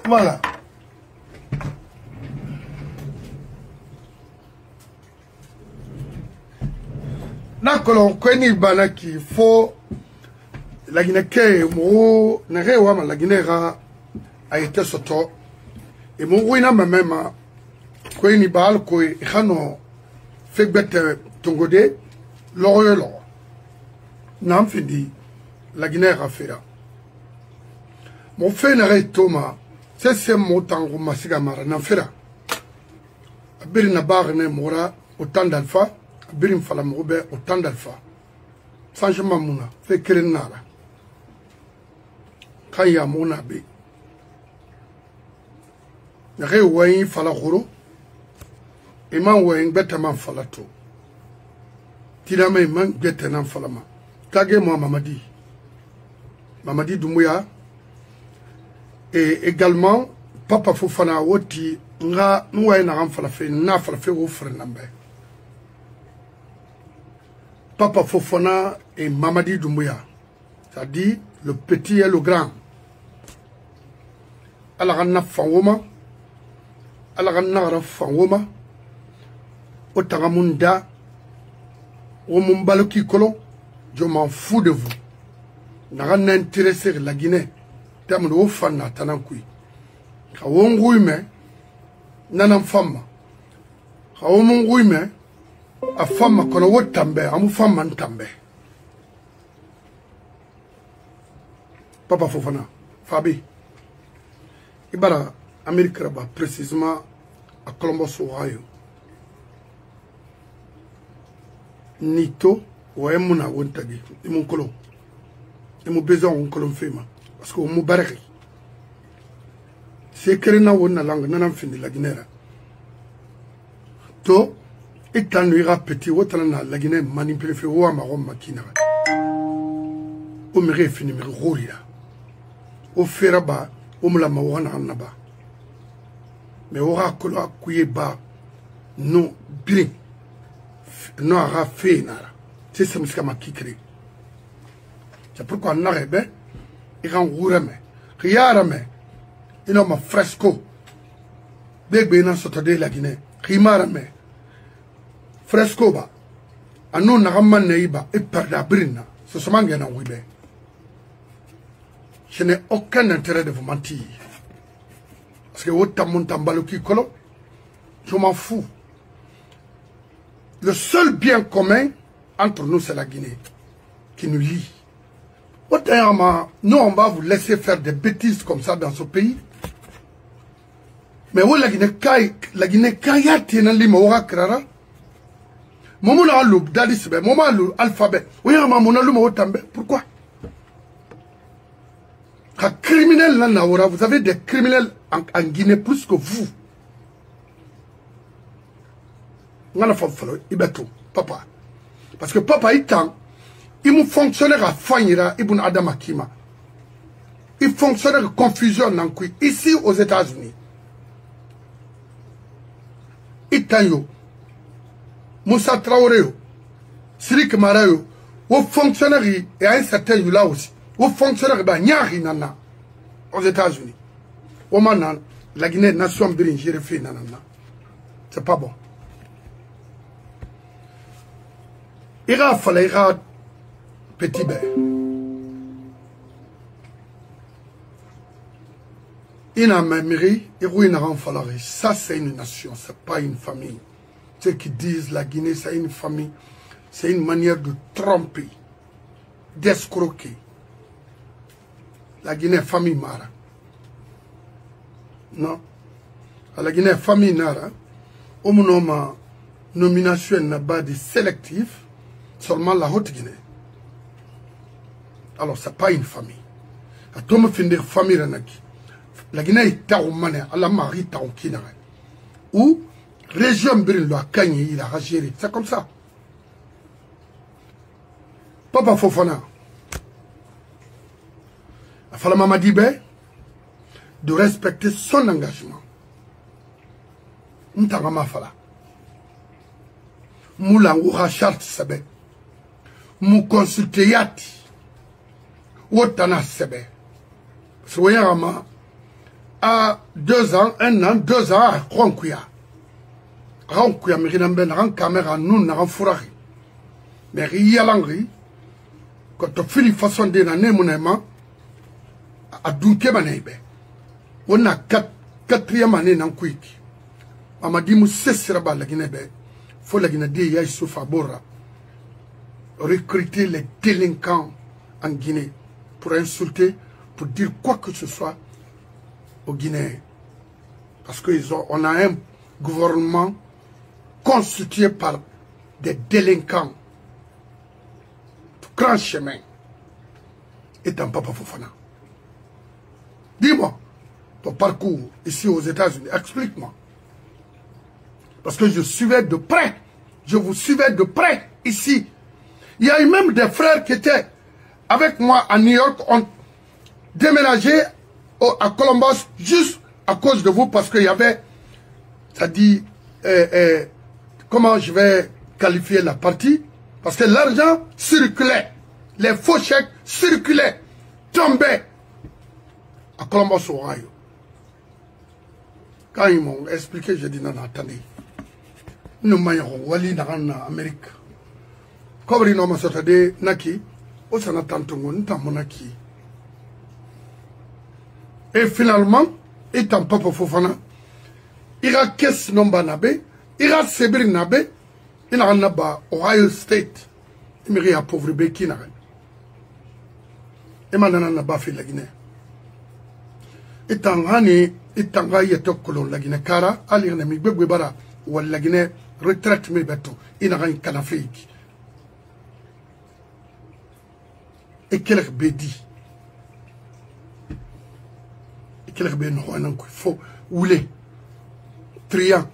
Voilà. Nakolo kweni bana ki fo la Guinée mo nerewa ma la Guinée a été soto et mo wina mamema kweni bal ko khano fegbete tongode loro nam findi la Guinée a fait là mo fe na Thomas c'est mo tango masiga mara na fera abiri na barne mora autant d'alpha birim fala moube autant d'alpha franchement mouna fait keren nara kaya mouna be nare wayin fala khoro iman wayin betaman fala to tidama iman betanan fala ma kage mo Mamadi Doumbouya et également Papa Fofana woti nga nouay na ram fala fe na fala fe wo frère nambe Papa Fofana et Mamadi Doumbouya, c'est-à-dire le petit et le grand. Alaranna Fawoma, Alaranna Fawoma, Otaramunda, Omumbaloki Kolo, je m'en fous de vous. N'a rien intéressé la Guinée, terme de Ofana Tanankui. Kawongouime, Nanam Fama, Kawongouime, a femme kono wotambe amu femme ntambe Papa Fofana Fabi ibara Amérique là-bas précisément à Columbus Ohio nito waemuna wontagi imun kolo imu besoin on kolon fema parce que mu baraki c'est kerena wonna langue nanam findi la Guinée to et quand il ira petit, la Guinée manipulé fait ou à marron makina. Au méré fini me rouria. Au feraba, au me la mawana naba. Mais aura kola couillé bas, non, bien. Non, à fait nara. C'est ce que m'a kikri. C'est pourquoi on n'arrête, il rend rourame. Riarame, il n'a ma fresco. Bébé n'a sauté la Guinée. Rimarame. Fresco ba anu nagaman neiba et perda brina ce sont mangena wibe je n'ai aucun intérêt de vous mentir parce que wotamountambaloki kolo je m'en fous le seul bien commun entre nous c'est la Guinée qui nous lie nous on va vous laisser faire des bêtises comme ça dans ce pays mais où la Guinée kaya tina lima ora krara Momo na alou dadisbe, momo alou alphabet. Oui, maman alou ma otambe. Pourquoi? Un criminel là, vous avez des criminels en Guinée plus que vous. Ngana falo ibeto papa. Parce que papa il me fonctionnaire à Fanyira ibn Adam Akima. Il fonctionnaire de confusion nankui ici aux États-Unis. Itanyo. Moussa Traoré, Sirik Marayo, aux fonctionnaires, et à un certain lieu là aussi, aux fonctionnaires, nana, aux États-Unis. Au moment, la Guinée, nation biringi, fait nanana. C'est pas bon. Ira fallait petit bé. Il a même mairie, et où il n'a rien fallu. Ça, c'est une nation, c'est pas une famille. Ceux qui disent la Guinée c'est une famille, c'est une manière de tromper, d'escroquer. La Guinée famille Mara. Non. La Guinée famille Nara, au moment nomination n'a pas de sélectif, seulement la Haute-Guinée. Alors c'est pas une famille. À tout me finir famille Ranaki. La Guinée est taoumane, à la Marie taoukinare. Ou région Bril a gagné, il a ragéré. C'est comme ça. Papa Fofana. Il fallait Mamadi Bey de respecter son engagement. Ntangama fala. Moula ou Rachard Sebe. Mou consulter Yati. Wotana Sebe. Soyama à 2 ans, 1 an, 2 ans, à Ronkuya. Ronkuya, Mirinamben, Rankamera, nous n'avons fourré. Mais Rialangri, quand tu fais façon de l'année, mon aimant, à Dunke Manebe. On a 4e année dans Quick. On m'a dit, nous cessera la Guinée. Faut la Guinée, il y a Soufabora. Recruter les délinquants en Guinée pour insulter, pour dire quoi que ce soit aux Guinéens. Parce qu'on a un gouvernement constitué par des délinquants. Grand chemin. Et un Papa Fofana. Dis-moi, ton parcours ici aux États-Unis, explique-moi. Parce que je suivais de près. Je vous suivais de près ici. Il y a eu même des frères qui étaient avec moi à New York, ont déménagé à Columbus juste à cause de vous, parce qu'il y avait, ça dit, comment je vais qualifier la partie, parce que l'argent circulait, les faux chèques circulaient, tombaient à Columbus, Ohio. Quand ils m'ont expliqué, j'ai dit non, attendez, nous m'aïrons, Wali dans l'Amérique. Comme ils m'ont dit, Naki, au Sanatantongo, nous t'en monaki. Et finalement, étant Papa Fofana, il y a Kes Nomba Nabe, il y a Sebri Nabe, il y a Naba, Ohio State, il y a pauvre Beki Nabe. Et maintenant, on a pas fait la Guinée. Et tant que il y a colon la Guinée, car il y a un ami Bebara, ou la Guinée retraite mes bateaux, il y a un canaféique. Et quel est bédi? Et quel est bédi? Il faut ouler, triant,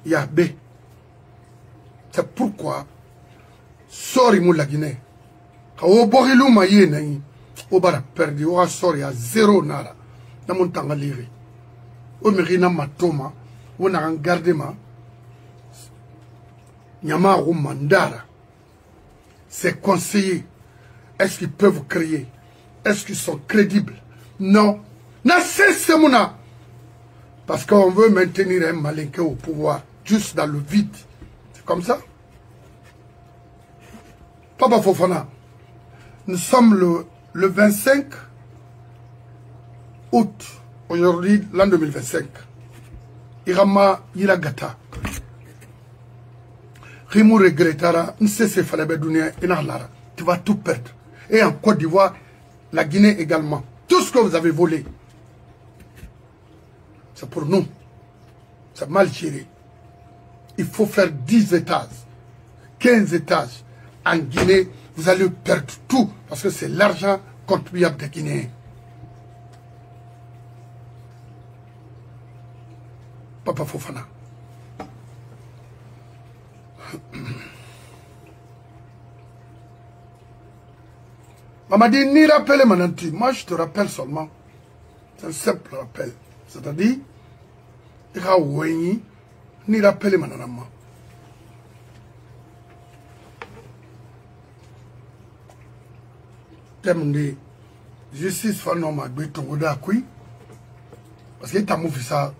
il y a B. C'est pourquoi, sori mou la Guinée. Au Borilou maïe naï, au bara perdu, au sori à 0 nara. N'a mon temps à lire. Au mérina matoma, on a un gardement. Nyama ou mandara. C'est conseillé. Est-ce qu'ils peuvent créer? Est-ce qu'ils sont crédibles? Non. Na c'est mouna. Parce qu'on veut maintenir un malinqué au pouvoir, juste dans le vide. C'est comme ça. Papa Fofana, nous sommes le 25 août, aujourd'hui, l'an 2025. Irama Iragata. Rimou regrettara, n'cesse falebe dunia inalara. Tu vas tout perdre. Et en Côte d'Ivoire, la Guinée également. Tout ce que vous avez volé, c'est pour nous. C'est mal géré. Il faut faire 10 étages, 15 étages. En Guinée, vous allez perdre tout parce que c'est l'argent contribuable des Guinéens. Papa Fofana. Maman dit, ni rappel mananti. Moi, je te rappelle seulement. C'est un simple rappel. C'est-à-dire, il y a ni rappel mananama. Thème de justice, fanon ma gbe tongoda kui. Parce que t'as mouvé ça.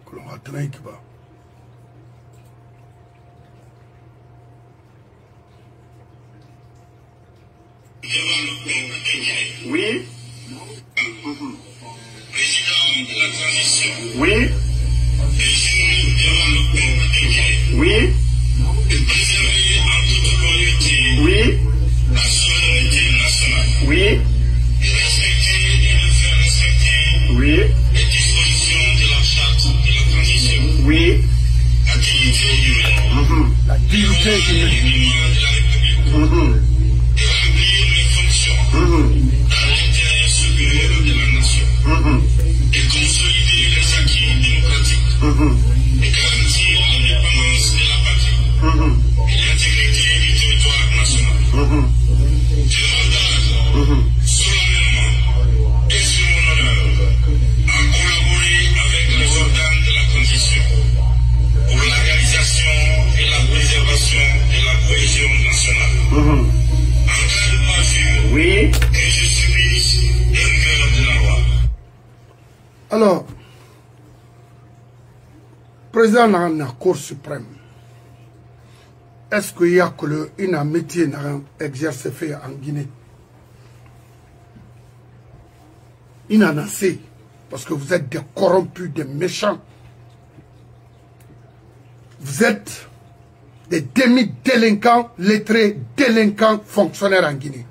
Que l'on va traîner qui va. Oui. Président de la transition. Oui. Oui. Et préserver en toute loyauté. Oui. La souveraineté nationale. Oui. Et respecter et de faire respecter. Oui. Les dispositions de la charte de la transition. Oui. La dignité humaine. La dignité humaine. De la République. Et remplir mes fonctions dans l'intérêt supérieur de la nation. Et consolider les acquis démocratiques. Et garantir l'indépendance de la patrie. Et l'intégrité du territoire national. Je m'engage solennellement et sur mon honneur à collaborer avec les organes de la transition pour la réalisation et la préservation de la cohésion nationale. Alors, président de la Cour suprême, est-ce qu'il y a un métier exercé fait en Guinée? Il en a assez, parce que vous êtes des corrompus, des méchants. Vous êtes des demi-délinquants, lettrés, délinquants, fonctionnaires en Guinée.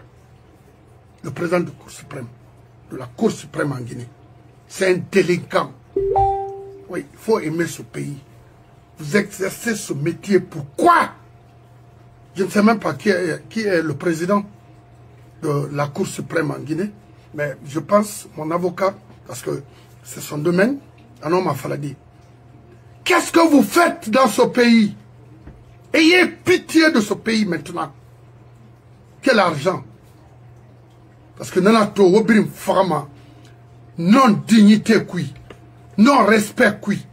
Le président de la Cour suprême en Guinée, c'est un délinquant. Oui, il faut aimer ce pays. Vous exercez ce métier, pourquoi? Je ne sais même pas qui est le président de la Cour suprême en Guinée, mais je pense, mon avocat, parce que c'est son domaine, Anom Faladi. Qu'est-ce que vous faites dans ce pays? Ayez pitié de ce pays maintenant. Quel argent? Parce que Nanato Wobrim Fama, non-dignité qui, non-respect qui,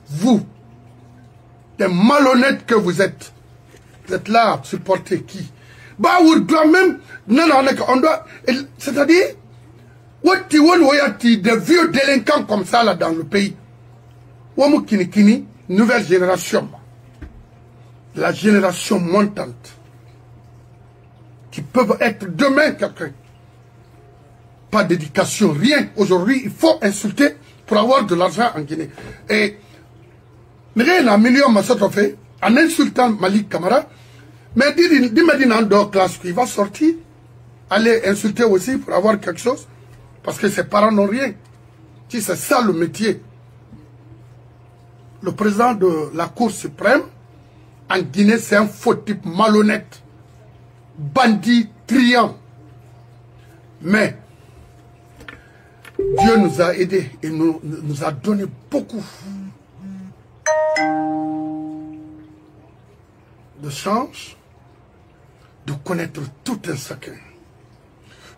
vous, des malhonnêtes que vous êtes là à supporter qui? Bah, vous doit même, on doit, c'est-à-dire, des vieux délinquants comme ça là dans le pays. Ouamu Kini, nouvelle génération, la génération montante, qui peuvent être demain quelqu'un. Pas d'éducation, rien. Aujourd'hui, il faut insulter pour avoir de l'argent en Guinée. Et, rien à million Massoto fait, en insultant Malik Camara, mais dis-moi dans classe qu'il va sortir, aller insulter aussi pour avoir quelque chose, parce que ses parents n'ont rien. Si c'est ça le métier. Le président de la Cour suprême, en Guinée, c'est un faux type malhonnête, bandit, triant. Mais, Dieu nous a aidés et nous a donné beaucoup de chance de connaître tout un chacun,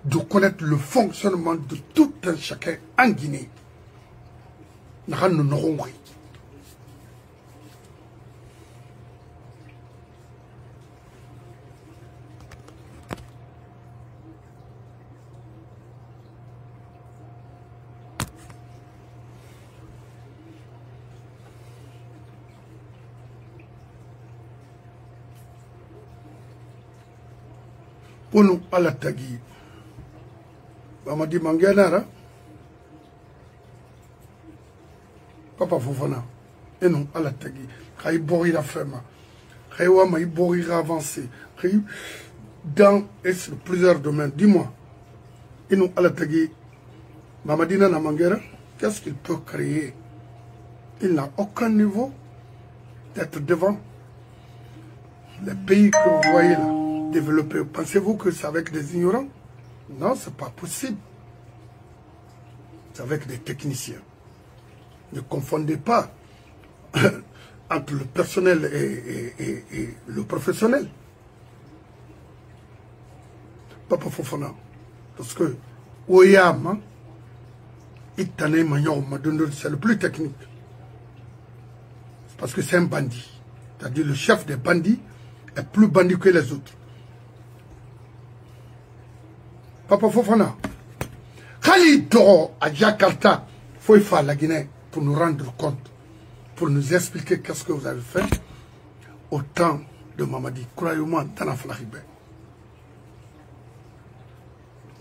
de connaître le fonctionnement de tout un chacun en Guinée. Nous n'aurons rien. Pour nous, à la tagui, on dit Manganara, Papa Fofana, et non, à la tagui, Khaï Bori la ferme, Khaïwa Maï Bori avancé, Khaï dans plusieurs domaines. Dis-moi, et nous, à la tagui, Mamadina Namangera, qu'est-ce qu'il peut créer? Il n'a aucun niveau d'être devant les pays que vous voyez là. Développer. Pensez-vous que c'est avec des ignorants? Non, c'est pas possible. C'est avec des techniciens. Ne confondez pas entre le personnel et le professionnel. Papa Fofana. Parce que Oyama, c'est le plus technique. Parce que c'est un bandit. C'est-à-dire le chef des bandits est plus bandit que les autres. Papa Fofana, Khalid Doro à Jakarta, il faut faire la Guinée pour nous rendre compte, pour nous expliquer qu'est-ce que vous avez fait au temps de Mamadi. Croyez-moi, dans la Flahibé.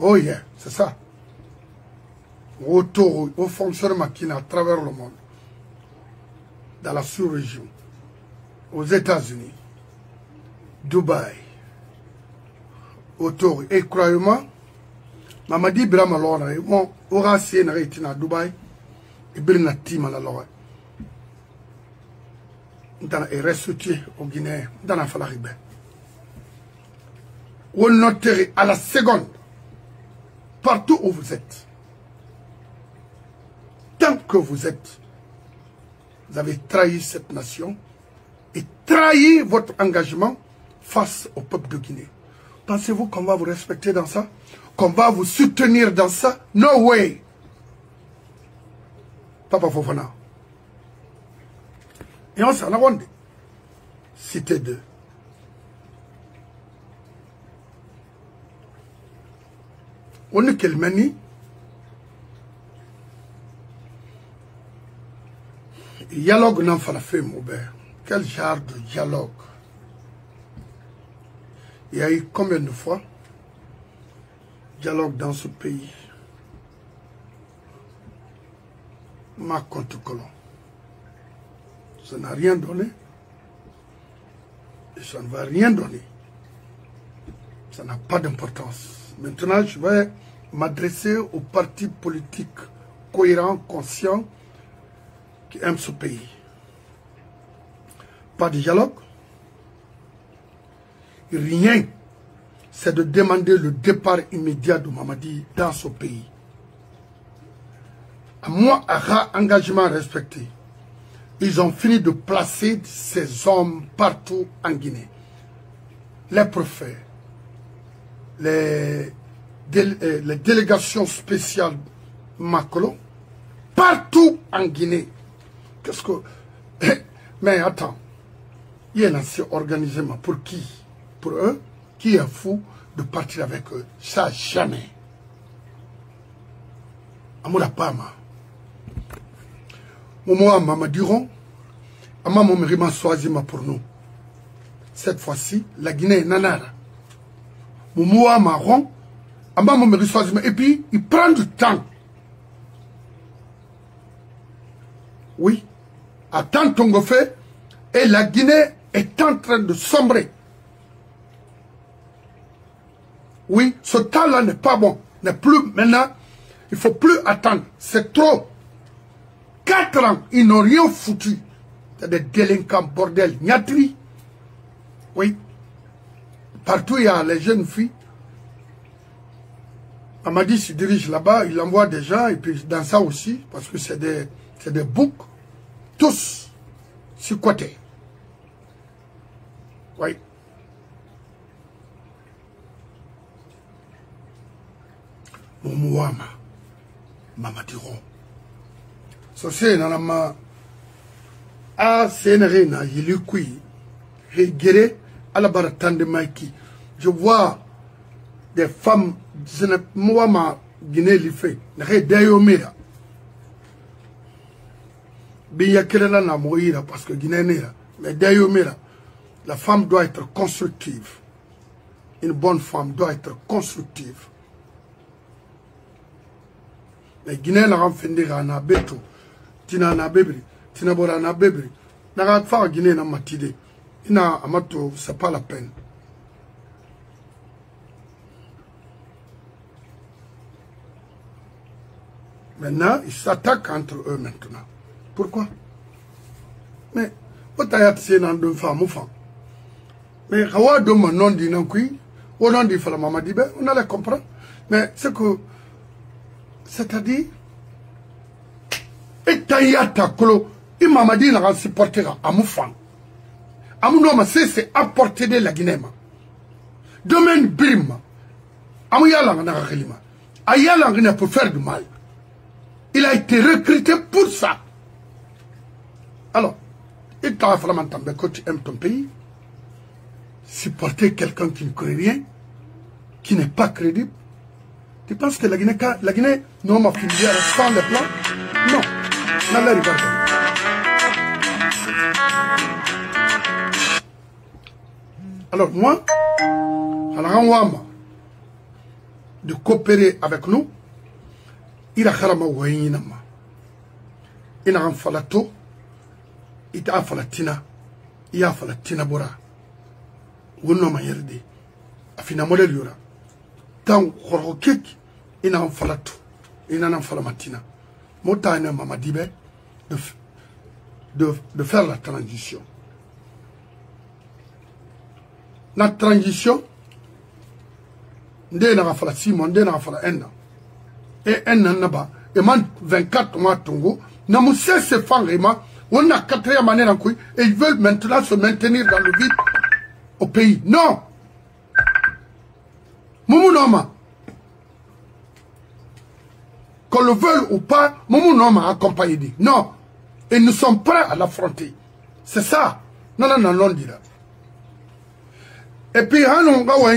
Oh yeah, c'est ça. Au fonctionnement qui est à travers le monde, dans la sous-région, aux États-Unis, Dubaï, autour, et croyez-moi, Mamadi Brahma Lora, on aura si na à Dubaï, et Brina Tima la Lora. Dans les ressoutiers au Guinée, dans la Falahibé. On noterait à la seconde, partout où vous êtes, tant que vous êtes, vous avez trahi cette nation et trahi votre engagement face au peuple de Guinée. Pensez-vous qu'on va vous respecter dans ça? Qu'on va vous soutenir dans ça? No way! Papa Fofana. Et on s'en a rendu. Cité 2. On est quel mani? Dialogue n'en fera fait, mon père. Quel genre de dialogue? Il y a eu combien de fois dialogue dans ce pays? Ma compte colon. Ça n'a rien donné. Et ça ne va rien donner. Ça n'a pas d'importance. Maintenant, je vais m'adresser aux partis politiques cohérents, conscients, qui aiment ce pays. Pas de dialogue. Rien. C'est de demander le départ immédiat de Mamadi dans ce pays. À moi, à engagement respecté. Ils ont fini de placer ces hommes partout en Guinée. Les préfets, les délégations spéciales Macron, partout en Guinée. Qu'est-ce que... Mais attends, il y a un organisé pour qui? Pour eux? Qui est fou de partir avec eux? Ça, jamais. Amoura Pama. Momo Mama diront, Ama Momerima Soazima pour nous. Cette fois-ci, la Guinée est nanara. Momo Marron, Ama Momerima Soazima. Et puis, il prend du temps. Oui. Attends ton fait. Et la Guinée est en train de sombrer. Oui, ce temps-là n'est pas bon. N'est plus maintenant. Il ne faut plus attendre. C'est trop. 4 ans, ils n'ont rien foutu. C'est des délinquants, bordel, niatri. Oui. Partout, il y a les jeunes filles. Amadi se dirige là-bas, il envoie des gens, et puis dans ça aussi, parce que c'est des boucs, tous sur côté. Oui. Moumouama, Mamadiro. C'est nanama a sénérina yilikui regere à la baratande maiki. Je vois des femmes Mouama Guinée l'ifé n'ré dayomira biya kelala na moira parce que Guinée nera mais dayomira la femme doit être constructive. Une bonne femme doit être constructive. Les Guinéens n'ont fait de beto. Tina na bebri, tina bora na bebri. N'a pas Guinée na matide. Ina amato, c'est pas la peine. Maintenant, ils s'attaquent entre eux maintenant. Pourquoi? Mais, otayat c'est nan d'un femme ou femme. Mais, kawa doma non di nan kui, ou non di fala mamadi be, on allait comprendre. Mais, c'est que, c'est-à-dire, et Tayata Kolo, et Mamadi n'a pas supporté à Moufang. Amounoma, c'est apporter de la Guinée. Domaine Brim, Amouyala n'a pas Ayala n'a pour faire du mal. Il a été recruté pour ça. Alors, il t'a vraiment tombé quand tu aimes ton pays, supporter quelqu'un qui ne connaît rien, qui n'est pas crédible. Tu penses que la Guinée non m'a fini sans le plan? Non. Alors moi, de coopérer avec nous, il a kharama wayinama. Il a falato, il a falatina, il a falatina bora. Wono ma yerde. Afina modèle yora. Tant khorokek, il a falato, il a falamatina. Motane Mamadibe de faire la transition. La transition, ndé n'a pas 6 mois, ndé n'a pas 1 an. Et 1 an là-bas, et man 24 mois Tongo, n'a pas cessé fangément, on a 4e année en couille, et ils veulent maintenant se maintenir dans le vide au pays. Non! Moumou Noma. Qu'on le veuille ou pas, Moumou Noma a accompagné. Non. Et nous sommes prêts à l'affronter. C'est ça. Non, non, non, non, dira. Et puis,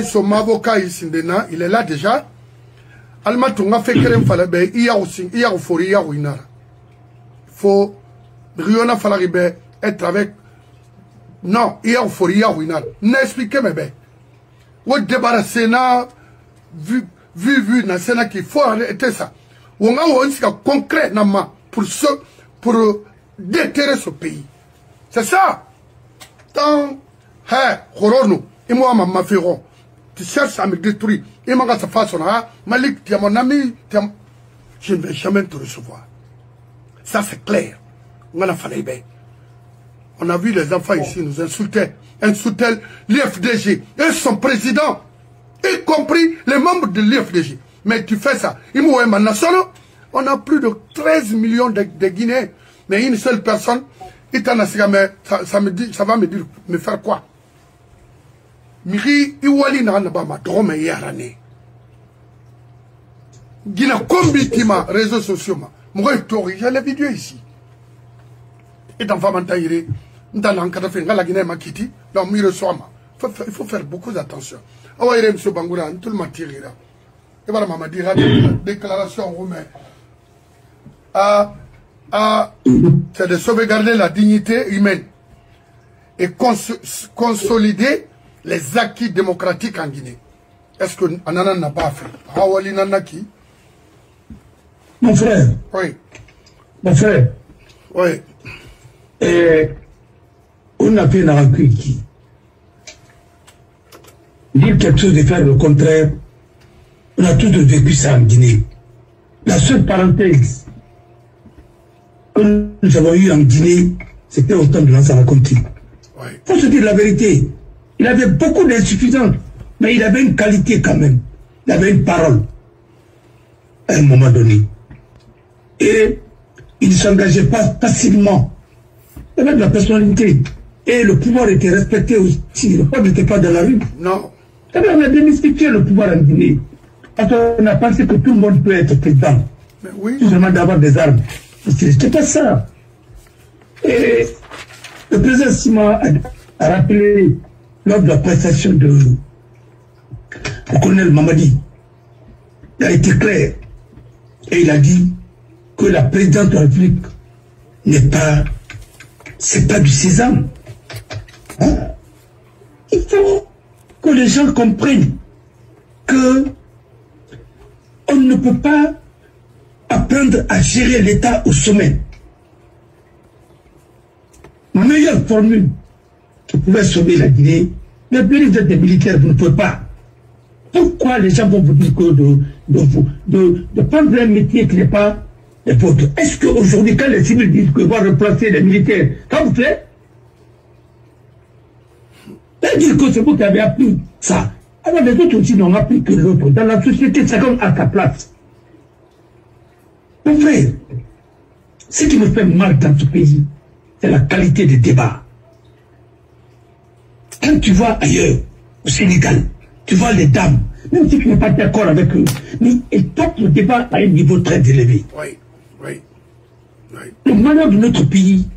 son avocat ici, il est là déjà. Almatunga fait qu'il fallait il y a aussi, il y a au fori, il y a au inara. Il faut Riona Falaribe être avec. Non, il y a euphorie, il y a n'expliquez mais ben. Ou débarrasser na vu na Sénat qu'il faut arrêter ça. On a un concret pour déterrer ce pays. C'est ça. Tant, Horono, et moi, ma féron, tu cherches à me détruire. Et moi, sa façon, Malik, tu es mon ami, je ne vais jamais te recevoir. Ça, c'est clair. On a fallu bien. On a vu les enfants ici nous insultaient l'IFDG et son président, y compris les membres de l'IFDG. Mais tu fais ça. On a plus de 13 millions de Guinéens. Mais une seule personne, ça va me faire quoi? Miri, Iwali n'a pas ma drôme yarane. Guinée, combitima, réseaux sociaux, moi, j'ai les vidéos ici. Et dans Famantaïre, dans l'encadré, la Guinée m'a quitté, dans Mire Soama. Il faut faire beaucoup d'attention. Ah, il y a M. Bangoura, tout le monde tirera. Et voilà, maman dira déclaration roumaine. C'est de sauvegarder la dignité humaine et consolider les acquis démocratiques en Guinée. Est-ce que Anana n'a pas fait? Hawali Nanaki? Mon frère. Oui. Mon frère. Oui. On a fait un qui dire quelque chose de faire le contraire. On a tous vécu ça en Guinée. La seule parenthèse que nous avons eue en Guinée, c'était au temps de Lansana Conti. Oui. Il faut se dire la vérité. Il avait beaucoup d'insuffisances, mais il avait une qualité quand même. Il avait une parole à un moment donné. Et il ne s'engageait pas facilement. Il avait de la personnalité. Et le pouvoir était respecté aussi. Le pouvoir n'était pas dans la rue. Non. Et bien, on a démystifié le pouvoir en Guinée. Parce qu'on a pensé que tout le monde peut être président. Mais oui. Tout seulement d'avoir des armes. C'était pas ça. Et le président Sima a rappelé lors de la prestation du colonel Mamadi. Il a été clair. Et il a dit que la présidente de la République n'est pas, c'est pas du sésame. Hein? Il faut que les gens comprennent que on ne peut pas apprendre à gérer l'État au sommet. Ma meilleure formule qui pouvait sauver la Guinée, mais bien vous êtes des militaires, vous ne pouvez pas. Pourquoi les gens vont vous dire que de prendre un métier qui n'est pas le vôtre? Est-ce qu'aujourd'hui, quand les civils disent qu'ils vont remplacer les militaires, ça vous plaît? Ça dire que c'est vous qui avez appris ça. Alors les autres aussi n'ont appris que l'autre. Dans la société, chacun a sa place. Mon frère, ce qui me fait mal dans ce pays, c'est la qualité des débats. Quand tu vas ailleurs, au Sénégal, tu vois les dames, même si tu n'es pas d'accord avec eux, mais elles portent le débat à un niveau très élevé. Oui, oui, oui. Le malheur de notre pays,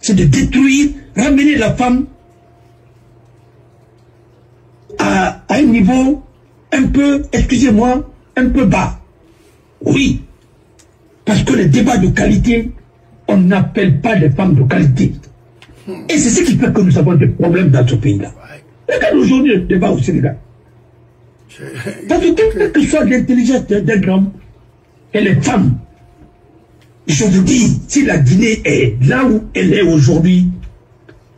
c'est de détruire, ramener la femme à un niveau un peu, excusez-moi, un peu bas. Oui. Parce que les débats de qualité, on n'appelle pas les femmes de qualité. Et c'est ce qui fait que nous avons des problèmes dans ce pays-là. Regarde aujourd'hui le débat au Sénégal. Parce que quelle que soit l'intelligence d'un homme et les femmes, je vous dis, si la Guinée est là où elle est aujourd'hui,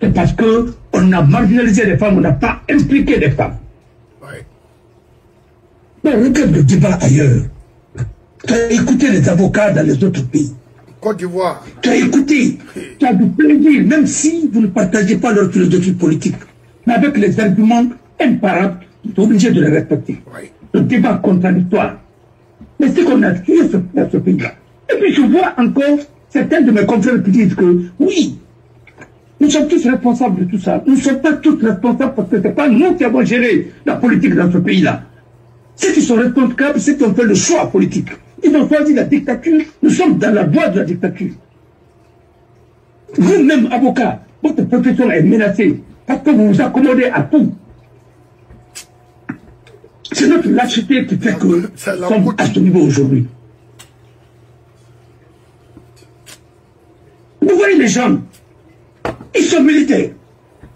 c'est parce qu'on a marginalisé les femmes, on n'a pas impliqué les femmes. Mais regarde le débat ailleurs. Tu as écouté les avocats dans les autres pays. Côte d'Ivoire. Tu as écouté, tu as du plaisir, même si vous ne partagez pas leur philosophie politique. Mais avec les arguments imparables, tu es obligé de les respecter. Oui. Le débat contradictoire. Mais c'est qu'on a tué dans ce pays-là. Et puis je vois encore certains de mes confrères qui disent que oui, nous sommes tous responsables de tout ça. Nous ne sommes pas tous responsables parce que ce n'est pas nous qui avons géré la politique dans ce pays-là. Ceux qui sont responsables, ceux qui ont fait le choix politique. Ils ont choisi la dictature. Nous sommes dans la voie de la dictature. Vous-même, avocat, votre profession est menacée parce que vous vous accommodez à tout. C'est notre lâcheté qui fait que nous sommes à ce niveau aujourd'hui. Vous voyez les gens, ils sont militaires.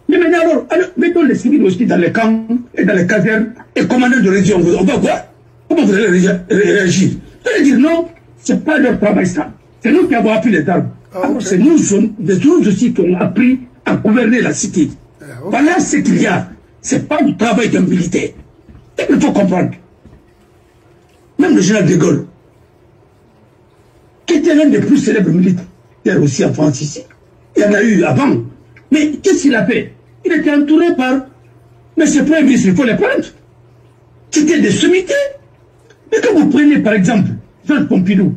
Mais maintenant, alors mettons les civils aussi dans les camps et dans les casernes et commandants de région. On va voir comment vous allez réagir. Vous allez dire non, ce n'est pas leur travail ça. C'est nous qui avons appris les armes. Alors c'est nous aussi qui avons appris à gouverner la cité. Voilà ce qu'il y a. Ce n'est pas le travail d'un militaire. Il faut comprendre. Même le général de Gaulle, qui était l'un des plus célèbres militaires aussi en France ici. Il y en a eu avant. Mais qu'est-ce qu'il a fait? Il était entouré par... Mais ce premier ministre, il faut les prendre. C'était des sommités. Mais quand vous prenez par exemple Georges Pompidou,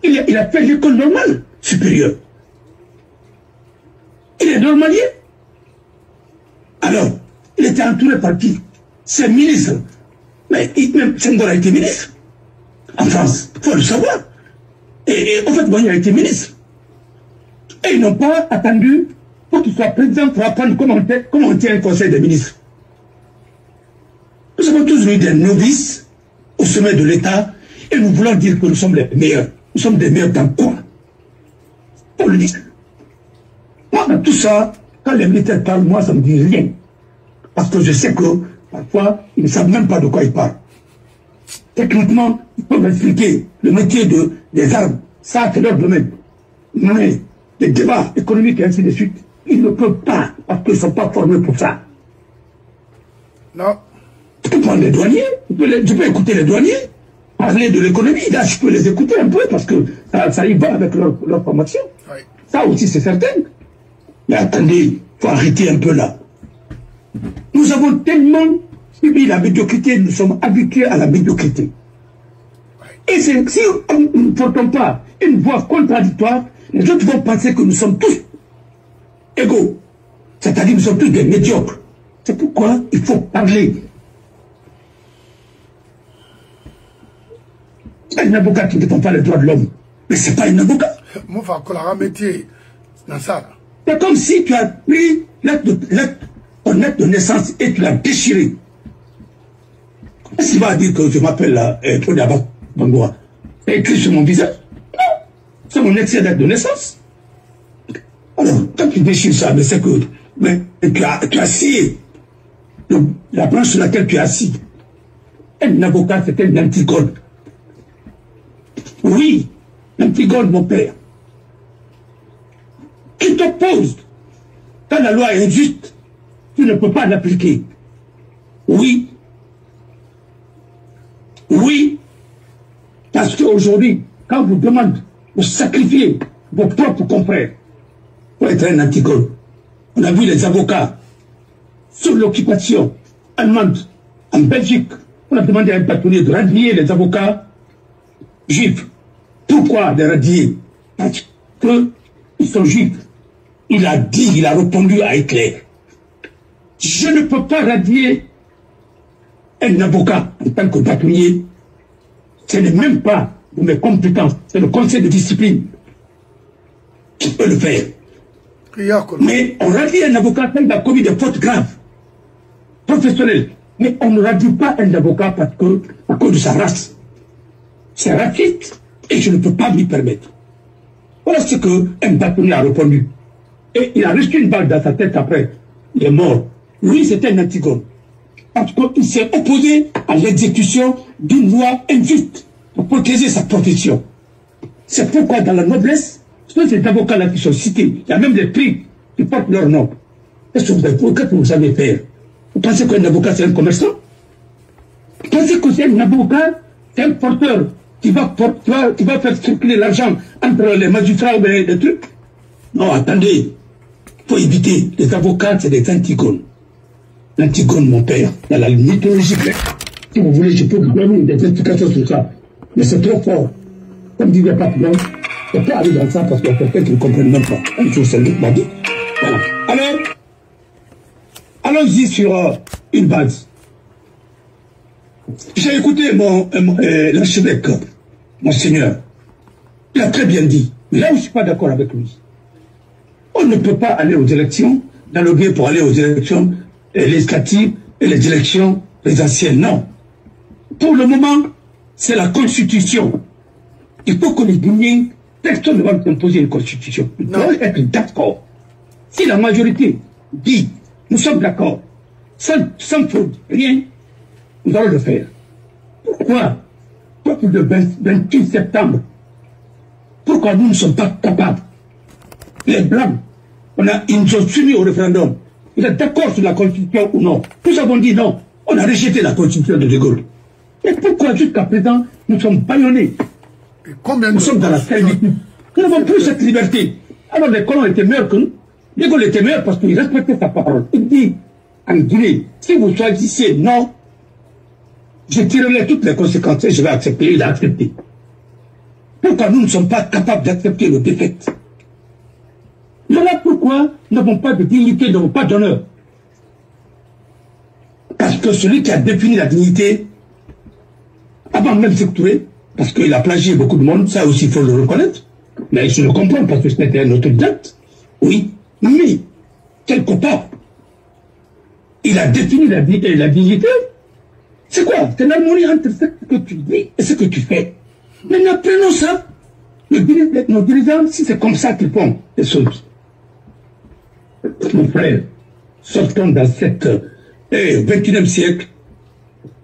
il a fait l'école normale supérieure. Il est normalier. Alors, il était entouré par qui? Ses ministres. Mais même Senghor a été ministre. En France, il faut le savoir. Et en fait, Boigny a été ministre. Et ils n'ont pas attendu pour qu'il soit président pour apprendre comment on tient un conseil des ministres. Nous avons tous eu des novices au sommet de l'État et nous voulons dire que nous sommes les meilleurs. Nous sommes des meilleurs dans quoi? Pour le dire. Moi, dans tout ça, quand les militaires parlent, moi, ça ne me dit rien. Parce que je sais que, parfois, ils ne savent même pas de quoi ils parlent. Techniquement, ils peuvent expliquer le métier des armes. Ça, c'est leur domaine. Mais les débats économiques et ainsi de suite, ils ne peuvent pas, parce qu'ils ne sont pas formés pour ça. Non. Tu peux prendre les douaniers, tu peux écouter les douaniers, parler de l'économie, là je peux les écouter un peu, parce que ça y va avec leur formation. Oui. Ça aussi c'est certain. Mais attendez, il faut arrêter un peu là. Nous avons tellement subi la médiocrité, nous sommes habitués à la médiocrité. Et si nous ne portons pas une voix contradictoire, les autres vont penser que nous sommes tous égaux. C'est-à-dire que nous sommes tous des médiocres. C'est pourquoi il faut parler. Un avocat qui ne défend pas les droits de l'homme, mais ce n'est pas un avocat. C'est comme si tu as pris ton acte de naissance et tu l'as déchiré. Est-ce qu'il va dire que je m'appelle Tonyaba Bangoa? C'est écrit sur mon visage? Non, c'est mon excès d'acte de naissance. Alors, quand tu déchires ça, mais c'est que tu as scié la branche sur laquelle tu es assis. Un avocat, c'est un Antigone. Oui, Antigone, mon père. Qui t'oppose. Quand la loi est injuste, tu ne peux pas l'appliquer. Oui. Oui. Parce qu'aujourd'hui, quand on vous demande de sacrifier vos propres confrères pour être un Antigone, on a vu les avocats sur l'occupation allemande en Belgique. On a demandé à un bâtonnier de radier les avocats juifs. Pourquoi les radier? Parce qu'ils sont juifs. Il a dit, il a répondu à Hitler. Je ne peux pas radier un avocat en tant que bâtonnier. Ce n'est même pas de mes compétences. C'est le conseil de discipline qui peut le faire. Mais on radie un avocat quand il a commis des fautes graves, professionnelles. Mais on ne radie pas un avocat à cause de sa race. C'est raciste et je ne peux pas lui permettre. Voilà ce qu'un bâtonnier a répondu. Et il a reçu une balle dans sa tête après. Il est mort. Lui, c'était un Antigone. Parce qu'il s'est opposé à l'exécution d'une loi injuste pour protéger sa profession. C'est pourquoi dans la noblesse, tous ces avocats-là qui sont cités, il y a même des prix qui portent leur nom. Qu'est-ce que vous savez faire? Vous pensez qu'un avocat, c'est un commerçant? Vous pensez que c'est un avocat, c'est un porteur qui va faire circuler l'argent entre les magistrats ou les trucs? Non, attendez. Il faut éviter. Les avocats, c'est des Antigones. L'Antigone, mon père, dans la mythologie grecque. Si vous voulez, je peux vous donner des explications sur ça. Mais c'est trop fort. Comme dit le papillon, je ne peux pas aller dans ça parce qu'il y a quelqu'un qui ne comprend même pas. Un jour, c'est lui qui m'a dit. Voilà. Alors, allons-y sur une base. J'ai écouté l'archevêque, Monseigneur. Il a très bien dit. Mais là où je ne suis pas d'accord avec lui. On ne peut pas aller aux élections, dialoguer pour aller aux élections législatives et les élections présidentielles. Non. Pour le moment, c'est la Constitution. Il faut que les Guinéens Personne ne va nous imposer une constitution. Nous devons être d'accord. Si la majorité dit, nous sommes d'accord, sans faute, rien, nous allons le faire. Pourquoi, peuple de 28 septembre, pourquoi nous ne sommes pas capables? Les Blancs, ils nous ont soumis au référendum. Vous êtes d'accord sur la Constitution ou non? Nous avons dit non. On a rejeté la Constitution de Gaulle. Et pourquoi jusqu'à présent, nous sommes bâillonnés? Nous sommes dans la servitude. Nous n'avons plus cette liberté. Alors les colons étaient meilleurs que nous. De Gaulle était meilleur parce qu'il respectait sa parole. Il dit en Guinée, si vous choisissez non, je tirerai toutes les conséquences et je vais accepter. Il a accepté. Pourquoi nous ne sommes pas capables d'accepter le défaite? Voilà pourquoi nous n'avons pas de dignité, nous n'avons pas d'honneur. Parce que celui qui a défini la dignité, avant même Sékou Touré, parce qu'il a plagié beaucoup de monde, ça aussi il faut le reconnaître, mais je le comprends parce que c'était un autodidacte, oui, mais quelque part, il a défini la dignité. C'est quoi? C'est l'harmonie entre ce que tu dis et ce que tu fais. Maintenant, prenons ça. Nos dirigeants, si c'est comme ça qu'ils font les choses. Mon frère, sortons dans cette 21e siècle,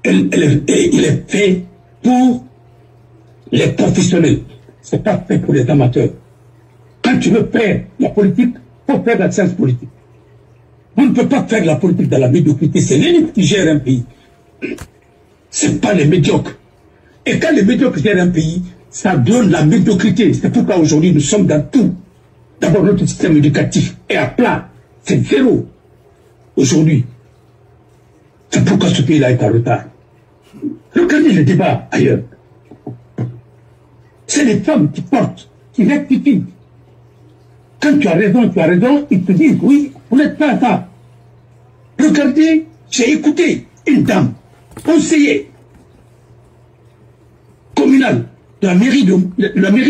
il est fait pour les professionnels. C'est pas fait pour les amateurs. Quand tu veux faire la politique, il faut faire la science politique. On ne peut pas faire la politique dans la médiocrité. C'est l'élite qui gère un pays. C'est pas les médiocres. Et quand les médiocres gèrent un pays, ça donne la médiocrité. C'est pourquoi aujourd'hui nous sommes dans tout. D'abord notre système éducatif est à plat. C'est zéro. Aujourd'hui. C'est pourquoi ce pays-là est en retard. Regardez le débat ailleurs. C'est les femmes qui portent, qui rectifient. Quand tu as raison, ils te disent oui, vous n'êtes pas à ça. Regardez, j'ai écouté une dame, conseiller communal de la mairie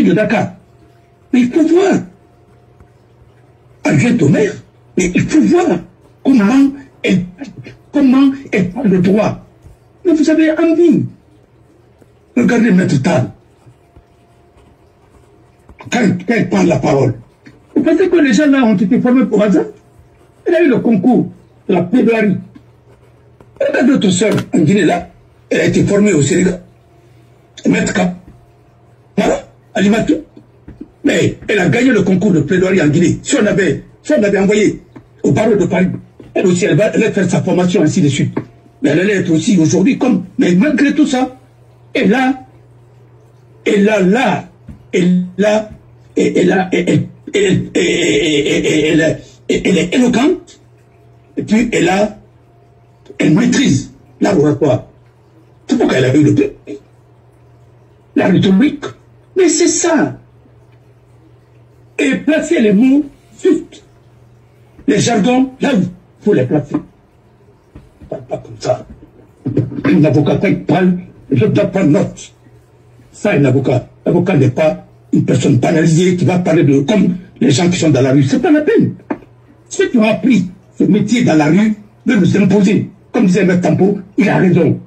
de Dakar. Mais il faut voir, adjointe au maire, mais il faut voir comment elle parle de droit. Mais vous avez envie. Regardez Maître Tal. Quand elle prend la parole, vous pensez que les gens là ont été formés pour hasard? Elle a eu le concours de la plaidoirie. Regardez notre soeur en Guinée là, elle a été formée au Sénégal. Maître Cap. Voilà, à Limatou. Mais elle a gagné le concours de plaidoirie en Guinée. Si on avait envoyé au barreau de Paris, elle aussi, elle allait faire sa formation ainsi de suite. Mais elle allait être aussi aujourd'hui comme. Mais malgré tout ça, elle est éloquente, et puis elle maîtrise l'oratoire. C'est pourquoi elle a eu le prix. La rhétorique. Mais c'est ça. Et placer les mots justes. Les jargons, là, il faut les placer. On ne parle pas comme ça. Un avocat, quand il parle, je ne dois pas note. Ça, un avocat. L'avocat n'est pas une personne banalisée qui va parler de comme les gens qui sont dans la rue. C'est pas la peine. Ceux qui ont appris ce métier dans la rue veulent nous imposer. Comme disait M. Tampo, il a raison.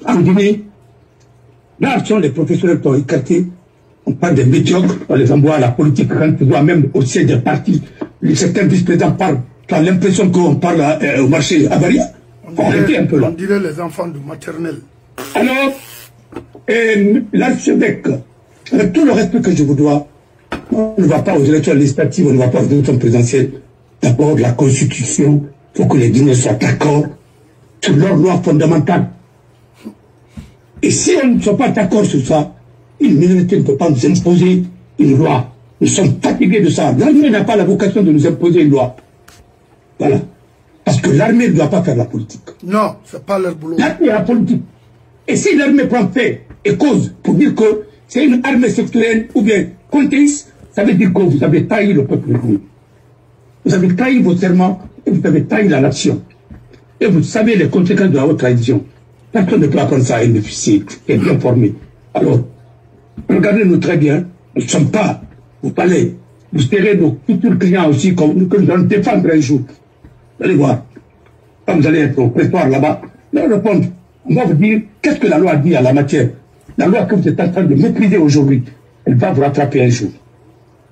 En Guinée, là sont les professionnels qui ont écarté. On parle des médiocres, on les envoie à la politique. Quand tu vois même au sein des partis, certains vice-présidents parlent. Tu as l'impression qu'on parle au marché à Varia. On dirait les enfants de maternelle. Alors, l'archevêque, avec tout le respect que je vous dois, on ne va pas aux élections législatives, on ne va pas aux élections présidentielles. D'abord, la Constitution, il faut que les Guinéens soient d'accord sur leur loi fondamentale. Et si on ne soit pas d'accord sur ça, une minorité ne peut pas nous imposer une loi. Nous sommes fatigués de ça. L'armée n'a pas la vocation de nous imposer une loi. Voilà. Parce que l'armée ne doit pas faire la politique. Non, c'est pas leur boulot. L'armée est la politique. Et si l'armée prend fait et cause pour dire que c'est une armée sectorielle ou bien contexte, ça veut dire que vous avez trahi le peuple guinéen. Vous avez trahi vos serments et vous avez trahi la nation. Et vous savez les conséquences de la haute trahison. Personne ne peut apprendre ça à un officier qui est bien formé. Alors, regardez-nous très bien. Nous ne sommes pas au palais. Vous serez nos futurs clients aussi, comme nous, que nous allons défendre un jour. Vous allez voir. Quand vous allez être au prétoire là-bas, vous allez répondre. On va vous dire qu'est-ce que la loi dit à la matière. la loi que vous êtes en train de mépriser aujourd'hui, elle va vous rattraper un jour.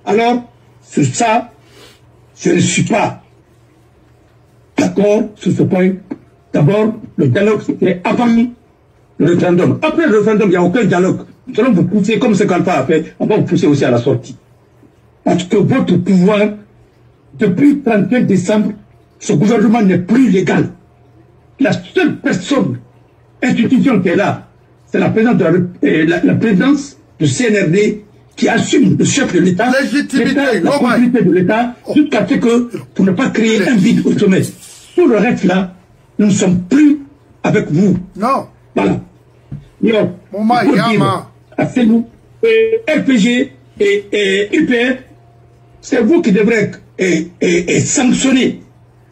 Alors, sur ça, je ne suis pas d'accord sur ce point. D'abord, le dialogue, c'était avant le référendum. Après le référendum, il n'y a aucun dialogue. Nous allons vous pousser, comme ce qu'Alpha a fait, on va vous pousser aussi à la sortie. Parce que votre pouvoir, depuis le 31 décembre, ce gouvernement n'est plus légal. La seule personne, institution qui est là, c'est la présidence la présidence de CNRD qui assume le chef de l'État, la continuité de l'État, jusqu'à ce que, pour ne pas créer un vide au sommet. Tout le reste là, nous ne sommes plus avec vous. Non. Voilà. Non. C'est vous, RPG et UPR, c'est vous qui devrez sanctionner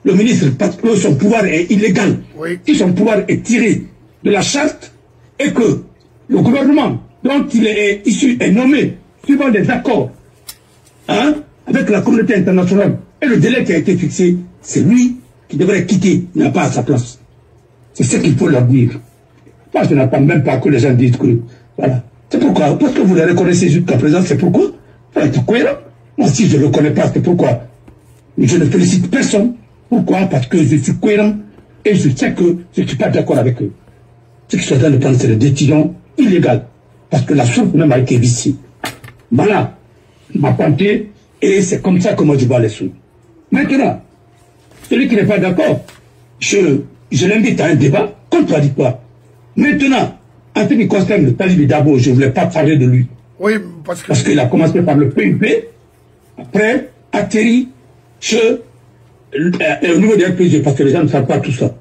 le ministre parce que son pouvoir est illégal. Oui. Si son pouvoir est tiré de la charte et que le gouvernement dont il est issu est nommé suivant des accords avec la communauté internationale et le délai qui a été fixé, c'est lui qui devrait quitter, il n'a pas à sa place. C'est ce qu'il faut leur dire. Moi, je n'attends même pas que les gens disent que... Voilà. C'est pourquoi, parce que vous le reconnaissez jusqu'à présent, c'est pourquoi. Il faut être cohérent. Moi, si je ne le connais pas, c'est pourquoi. Je ne félicite personne. Pourquoi? Parce que je suis cohérent et je sais que je ne suis pas d'accord avec eux. Ce qui sont en train de prendre, c'est des décisions illégales. Parce que la source même a été viciée. Voilà. Ma pensée, et c'est comme ça que moi je vois les choses. Maintenant, celui qui n'est pas d'accord, je l'invite à un débat contradictoire. Maintenant, en ce qui concerne le Talibé d'abord, je ne voulais pas parler de lui. Oui, parce qu'il a commencé par le PUP, après atterri au niveau des RPG, parce que les gens ne savent pas tout ça.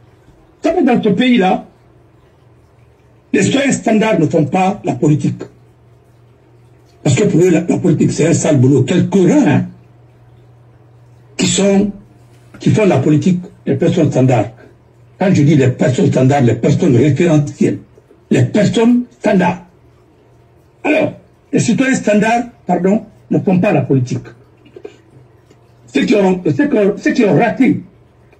Ça fait dans ce pays-là, les citoyens standards ne font pas la politique. Parce que pour eux, la politique, c'est un sale boulot. Quelques-uns qui font la politique, les personnes standards. Quand je dis les personnes standards, les personnes référentielles, les personnes standards. Alors, les citoyens standards, pardon, ne font pas la politique. Ceux qui ont raté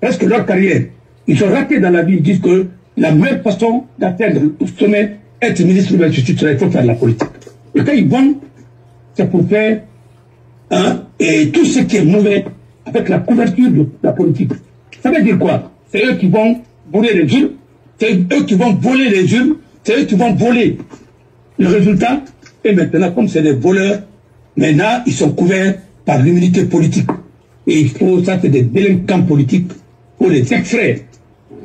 presque leur carrière, ils ont raté dans la vie, ils disent que la meilleure façon d'atteindre le sommet, être ministre de la Justice, il faut faire de la politique. Et quand ils vont, c'est pour faire et tout ce qui est mauvais avec la couverture de la politique. Ça veut dire quoi? C'est eux qui vont voler les urnes, c'est eux qui vont voler les urnes, c'est eux qui vont voler le résultat. Et maintenant, comme c'est des voleurs, maintenant, ils sont couverts par l'immunité politique. Et il faut, ça c'est des délinquants politiques, pour les extraire.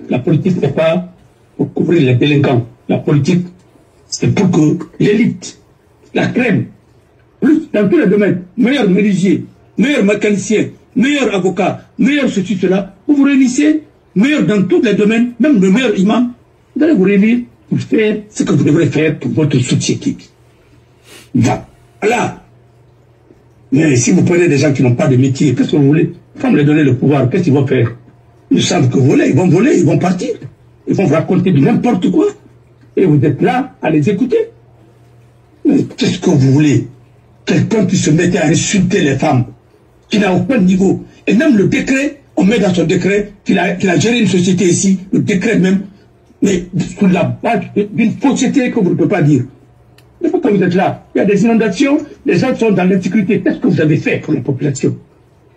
La politique, c'est pas pour couvrir les délinquants. La politique, c'est pour que l'élite, la crème, plus dans tous les domaines, meilleur menuisier, meilleur mécanicien, meilleur avocat, meilleur ceci, cela, vous vous réunissez, meilleur dans tous les domaines, même le meilleur imam, vous allez vous réunir pour faire ce que vous devrez faire pour votre société. Voilà. Mais si vous prenez des gens qui n'ont pas de métier, qu'est-ce que vous voulez? Il faut me les donner le pouvoir, qu'est-ce qu'ils vont faire? Ils savent que voler, ils vont partir. Ils vont vous raconter de n'importe quoi. Et vous êtes là à les écouter. Mais qu'est-ce que vous voulez? Quelqu'un qui se mettait à insulter les femmes, qui n'a aucun niveau. Et même le décret, on met dans son décret qu'il a géré une société ici, le décret même, mais sur la base d'une fausseté que vous ne pouvez pas dire. Une fois que vous êtes là, il y a des inondations, les gens sont dans l'insécurité. Qu'est-ce que vous avez fait pour la population?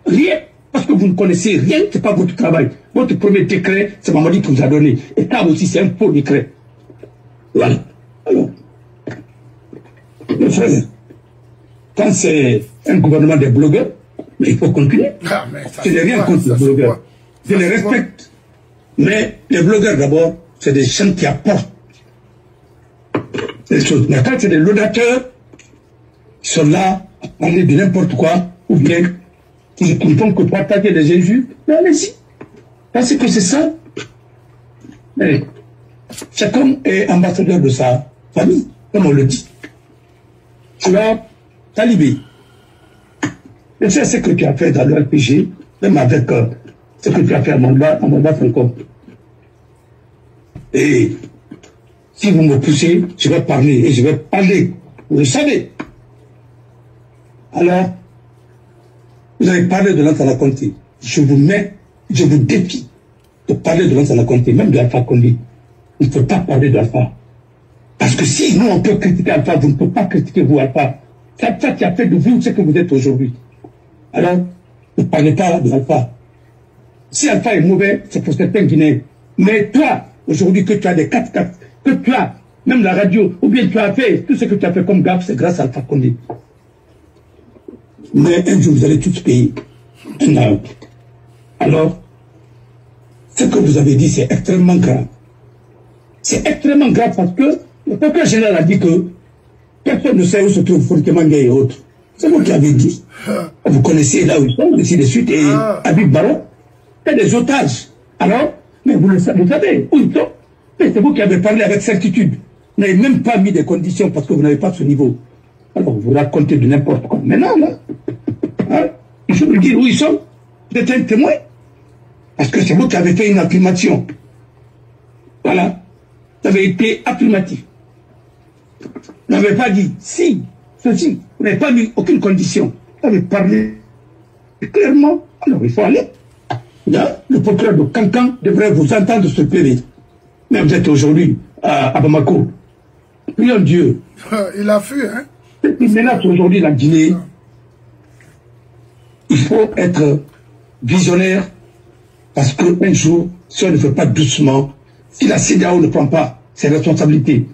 Rien. Parce que vous ne connaissez rien, ce n'est pas votre travail. Votre premier décret, c'est Mamadi qui vous a donné. Et ça aussi, c'est un faux décret. Voilà. Alors, mes frères, quand c'est un gouvernement des blogueurs, mais il faut continuer. Je n'ai rien contre les blogueurs. Je les respecte. Mais les blogueurs, d'abord, c'est des gens qui apportent les choses. Mais quand c'est des laudateurs, ils sont là à parler de n'importe quoi, ou bien ils ne font que partager des injures, mais allez-y. Parce que c'est ça. Mais chacun est ambassadeur de sa famille, comme on le dit. Tu as Talibé. Et c'est ce que tu as fait dans le RPG, même avec ce que tu as fait à Mamba Franco. Et si vous me poussez, je vais parler, et je vais parler. Vous le savez. Alors, vous avez parlé de Lansana Conté. Je vous défie de parler de Lansana Conté, même de Alpha Condé. Il ne faut pas parler d'Alpha. Parce que si nous, on peut critiquer Alpha, vous ne pouvez pas critiquer vous, Alpha. C'est Alpha qui a fait de vous ce que vous êtes aujourd'hui. Alors, ne parlez pas de Alpha. Si Alpha est mauvais, c'est pour certains Guinéens. Mais toi, aujourd'hui, que tu as des 4-4, que tu as même la radio, ou bien tu as fait tout ce que tu as fait comme gaffe, c'est grâce à Alpha Condé. Mais un jour, vous allez tous payer. Alors, ce que vous avez dit, c'est extrêmement grave. C'est extrêmement grave parce que le procureur général a dit que personne ne sait où se trouve Fourkemanga et autres. C'est vous qui avez dit. Vous connaissez là où ils sont, ainsi de suite, et Habib Barrow, c'est des otages. Alors, mais vous savez où ils sont. Mais c'est vous qui avez parlé avec certitude. Vous n'avez même pas mis des conditions parce que vous n'avez pas ce niveau. Alors, vous racontez de n'importe quoi. Maintenant, là, hein, il faut me dire où ils sont. Vous êtes un témoin. Parce que c'est vous qui avez fait une acclimation. Voilà. Vous avez été affirmatif. Vous n'avez pas dit si, ceci. Vous n'avez pas mis aucune condition. Vous avez parlé clairement. Alors, il faut aller. Là, le procureur de Cancan devrait vous entendre se plaider. Mais vous êtes aujourd'hui à Bamako. Prions Dieu. Il a fui, hein? Il menace aujourd'hui la Guinée. Il faut être visionnaire parce qu'un jour, si on ne fait pas doucement, si la CEDEAO ne prend pas ses responsabilités,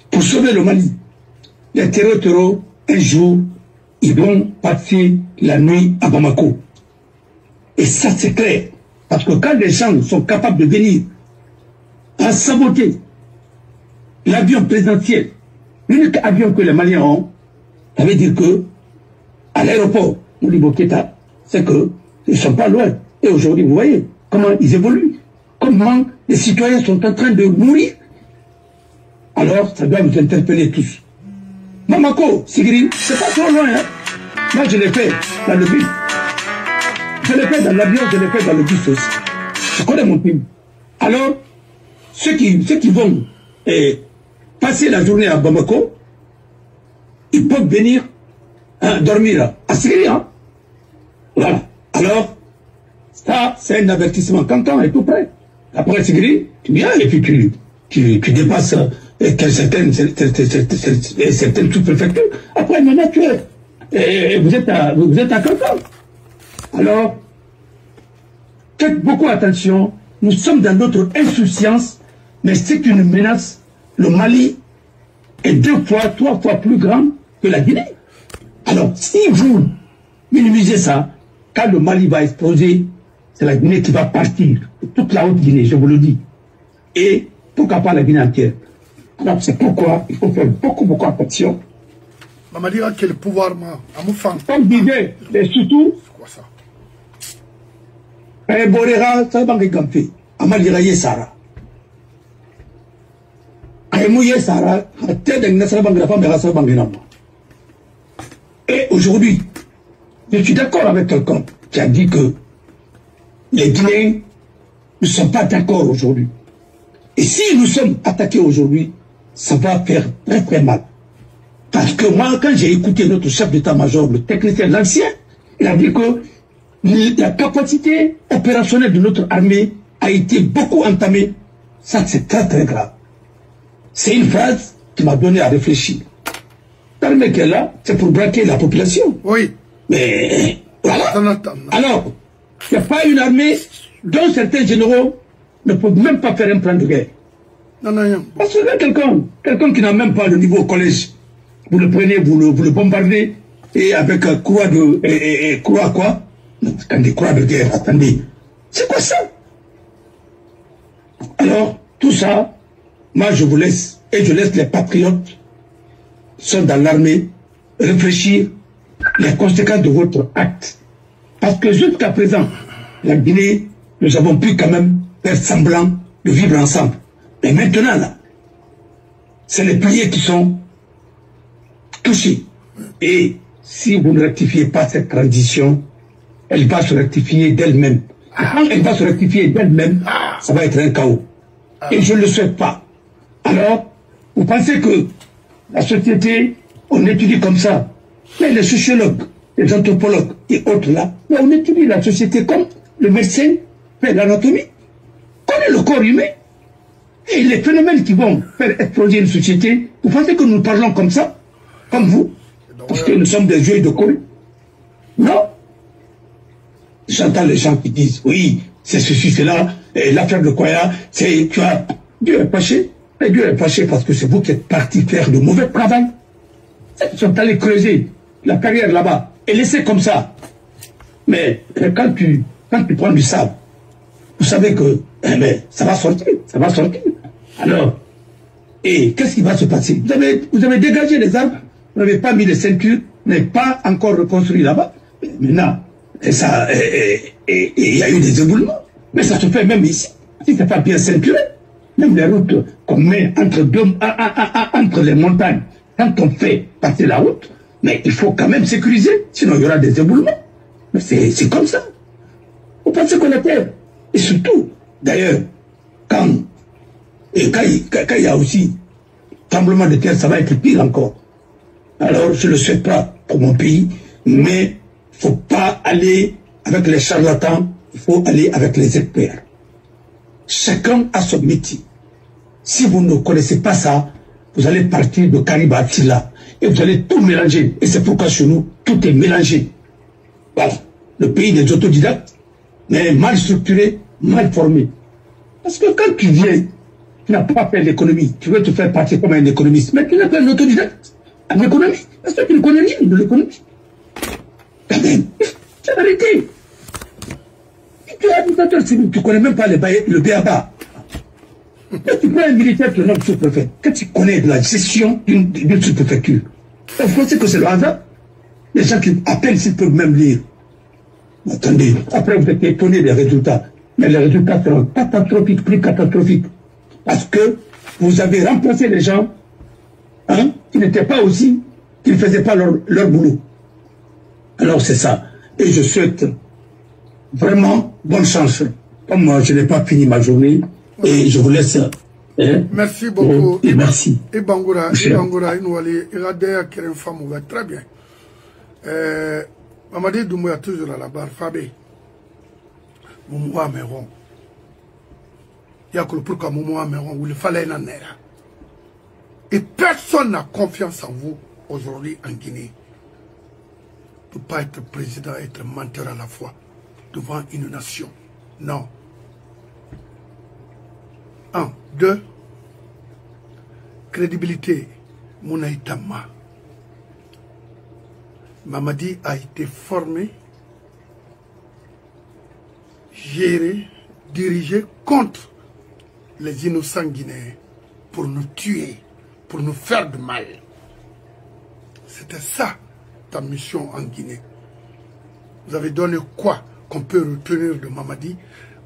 pour sauver le Mali, les terreaux, un jour, ils vont passer la nuit à Bamako. Et ça, c'est clair. Parce que quand les gens sont capables de venir à saboter l'avion présidentiel, l'unique avion que les Maliens ont, ça veut dire que à l'aéroport, Modibo Keïta, c'est qu'ils ne sont pas loin. Et aujourd'hui, vous voyez comment ils évoluent, comment les citoyens sont en train de mourir. Alors, ça doit vous interpeller tous. Bamako, Sigiri, c'est pas trop loin, hein. Moi, je l'ai fait dans le bus. Je l'ai fait dans l'avion, je l'ai fait dans le bus aussi. Je connais mon pays. Alors, ceux qui vont passer la journée à Bamako, ils peuvent venir dormir à Sigiri. Hein? Voilà. Alors, ça, c'est un avertissement. Cancan est tout prêt. Après Sigiri, tu viens et puis tu dépasses certaines sous-préfectures. Après, maintenant, vous êtes à Cancan. Alors, faites beaucoup attention. Nous sommes dans notre insouciance, mais c'est une menace. Le Mali est 2 fois, 3 fois plus grand que la Guinée. Alors, si vous minimisez ça, quand le Mali va exploser, c'est la Guinée qui va partir. Toute la Haute-Guinée, je vous le dis. Et pourquoi pas la Guinée entière. Alors, c'est pourquoi il faut faire beaucoup attention. Maman dira quel pouvoir, moi, à mon fan. Comme disait, mais surtout, c'est quoi ça? Borera, ça va gamper. Amalira Yesara. Et aujourd'hui, je suis d'accord avec quelqu'un qui a dit que les Guinéens ne sont pas d'accord aujourd'hui. Et si nous sommes attaqués aujourd'hui, ça va faire très mal. Parce que moi, quand j'ai écouté notre chef d'état-major, le technicien, l'ancien, il a dit que la capacité opérationnelle de notre armée a été beaucoup entamée. Ça, c'est très grave. C'est une phrase qui m'a donné à réfléchir. L'armée qui est là, c'est pour braquer la population. Oui. Mais voilà. Alors, il n'y a pas une armée dont certains généraux ne peuvent même pas faire un plan de guerre. Non. Parce que quelqu'un qui n'a même pas le niveau au collège, vous le prenez, vous le bombardez, et avec croix de... croix quoi? Quand des croix de guerre, attendez. C'est quoi ça? Alors, tout ça, moi je vous laisse, et je laisse les patriotes qui sont dans l'armée réfléchir les conséquences de votre acte. Parce que jusqu'à présent, la Guinée, nous avons pu quand même faire semblant de vivre ensemble. Mais maintenant, là, c'est les piliers qui sont touchés. Et si vous ne rectifiez pas cette transition, elle va se rectifier d'elle-même. Quand elle va se rectifier d'elle-même, ça va être un chaos. Et je ne le souhaite pas. Alors, vous pensez que la société, on étudie comme ça. Mais les sociologues, les anthropologues et autres là, mais on étudie la société comme le médecin fait l'anatomie. Connaît le corps humain. Et les phénomènes qui vont faire exploser une société, vous pensez que nous parlons comme ça? Comme vous? Parce que nous sommes des yeux de Corée? Non. J'entends les gens qui disent, oui, c'est ceci, c'est là, l'affaire de Koya, c'est, tu vois, Dieu est fâché. Et Dieu est fâché parce que c'est vous qui êtes partis faire de mauvais travail. Ils sont allés creuser la carrière là-bas et laisser comme ça. Mais quand tu prends du sable, vous savez que ça va sortir, ça va sortir. Alors, et qu'est-ce qui va se passer? Vous avez dégagé les arbres, vous n'avez pas mis les ceintures, vous n'avez pas encore reconstruit là-bas. Maintenant, il y a eu des éboulements. Mais ça se fait même ici. Si ce n'est pas bien ceinturé, même les routes qu'on met entre les montagnes, quand on fait passer la route, mais il faut quand même sécuriser, sinon il y aura des éboulements. Mais c'est comme ça. Vous pensez qu'on est terre. Et surtout, d'ailleurs, quand il y a aussi tremblement de terre, ça va être pire encore. Alors, je ne le souhaite pas pour mon pays, mais il ne faut pas aller avec les charlatans, il faut aller avec les experts. Chacun a son métier. Si vous ne connaissez pas ça, vous allez partir de Kariba Attila et vous allez tout mélanger. Et c'est pourquoi chez nous, tout est mélangé. Voilà. Le pays des autodidactes, mais mal structuré, mal formé. Parce que quand tu viens, tu n'as pas fait l'économie, tu veux te faire passer comme un économiste, mais tu n'es pas un autodidacte en économie, parce que tu ne connais rien de l'économie. Quand même, c'est la vérité. Tu es administrateur civil, tu ne connais même pas le BABA. Tu prends un militaire qui est notre sous-préfet, quand tu connais de la gestion d'une sous-préfecture, vous pensez que c'est le hasard? Les gens qui appellent s'ils peuvent même lire. Attendez, après vous êtes étonné des résultats. Mais les résultats seront catastrophiques, plus catastrophiques. Parce que vous avez remplacé les gens qui n'étaient pas aussi, qui ne faisaient pas leur boulot. Alors c'est ça. Et je souhaite vraiment bonne chance. Comme moi, je n'ai pas fini ma journée, et je vous laisse. Merci beaucoup. Et merci. Et Bangoura, Inouali, Iradea, qui est une femme, très bien. Mamadi Doumbouya toujours à la barre, Fabé. Moumoua Meron. Il y a que pourquoi Moumoua Meron, où il fallait un air. Et personne n'a confiance en vous aujourd'hui en Guinée. Ne pas être président, être menteur à la fois devant une nation. Non. 1, 2. Crédibilité. Mounaïtama. Mamadi a été formé, géré, dirigé contre les innocents guinéens pour nous tuer, pour nous faire du mal. C'était ça ta mission en Guinée. Vous avez donné quoi qu'on peut retenir de Mamadi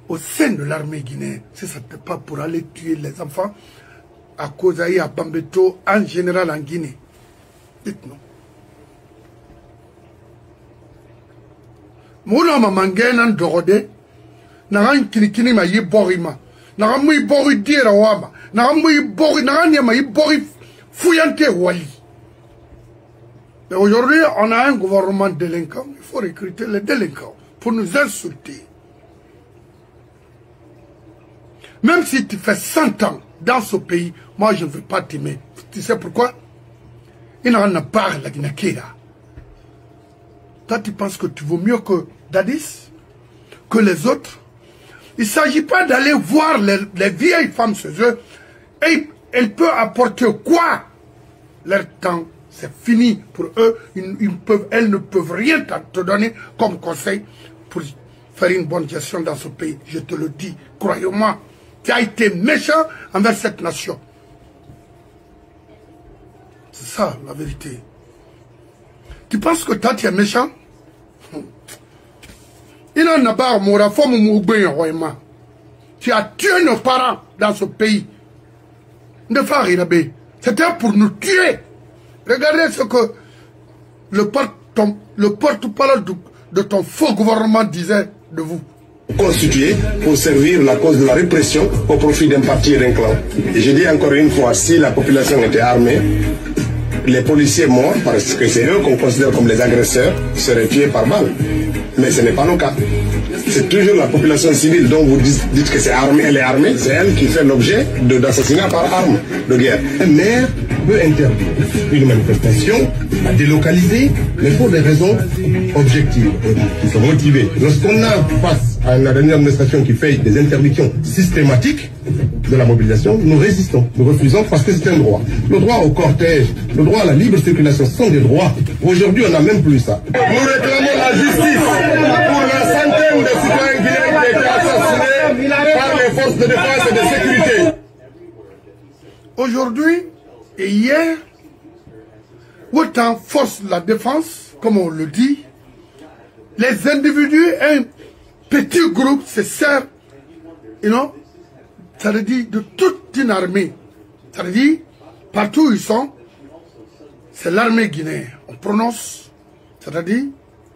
au sein de l'armée guinéenne? Si ce n'était pas pour aller tuer les enfants à Kozaï, à Bambeto, en général en Guinée. Dites-nous. Moula mamangena ndorode naran kinikini ma yiborima naran mu yibori dira wama naran mu yibori naran yama yibori fuyante wali. Mais aujourd'hui on a un gouvernement délinquant, il faut recruter les délinquants pour nous insulter. Même si tu fais 100 ans dans ce pays, moi je ne veux pas t'aimer. Tu sais pourquoi? Il n'en a pas la Guinée. Toi tu penses que tu vaux mieux que Dadis, que les autres. Il ne s'agit pas d'aller voir les vieilles femmes chez eux. Et elles peuvent apporter quoi? Leur temps, c'est fini pour eux. Elles ne peuvent rien te donner comme conseil pour faire une bonne gestion dans ce pays. Je te le dis, croyez-moi, tu as été méchant envers cette nation. C'est ça la vérité. Tu penses que toi tu es méchant? Il en a pas tu as tué nos parents dans ce pays. C'était pour nous tuer. Regardez ce que le porte-parole de ton faux gouvernement disait de vous. Constitué pour servir la cause de la répression au profit d'un parti et d'un clan. Et je dis encore une fois, si la population était armée, les policiers morts, parce que c'est eux qu'on considère comme les agresseurs, seraient tués par balle. Mais ce n'est pas le cas. c'est toujours la population civile dont vous dites que c'est armée, elle est armée, c'est elle qui fait l'objet d'assassinats par arme de guerre. Un maire peut interdire une manifestation, la délocaliser, mais pour des raisons objectives, qui sont motivées. Lorsqu'on a face à une administration qui fait des interdictions systématiques de la mobilisation, nous résistons, nous refusons parce que c'est un droit. Le droit au cortège, le droit à la libre circulation sont des droits. Aujourd'hui, on n'a même plus ça. Nous réclamons la justice pour la centaine de citoyens guinéens qui ont été assassinés par les forces de défense et de sécurité. Aujourd'hui et hier, autant force de la défense, comme on le dit, les individus, un petit groupe se sert, ça veut dire de toute une armée. Ça veut dire, partout où ils sont, c'est l'armée guinéenne. On prononce, c'est-à-dire,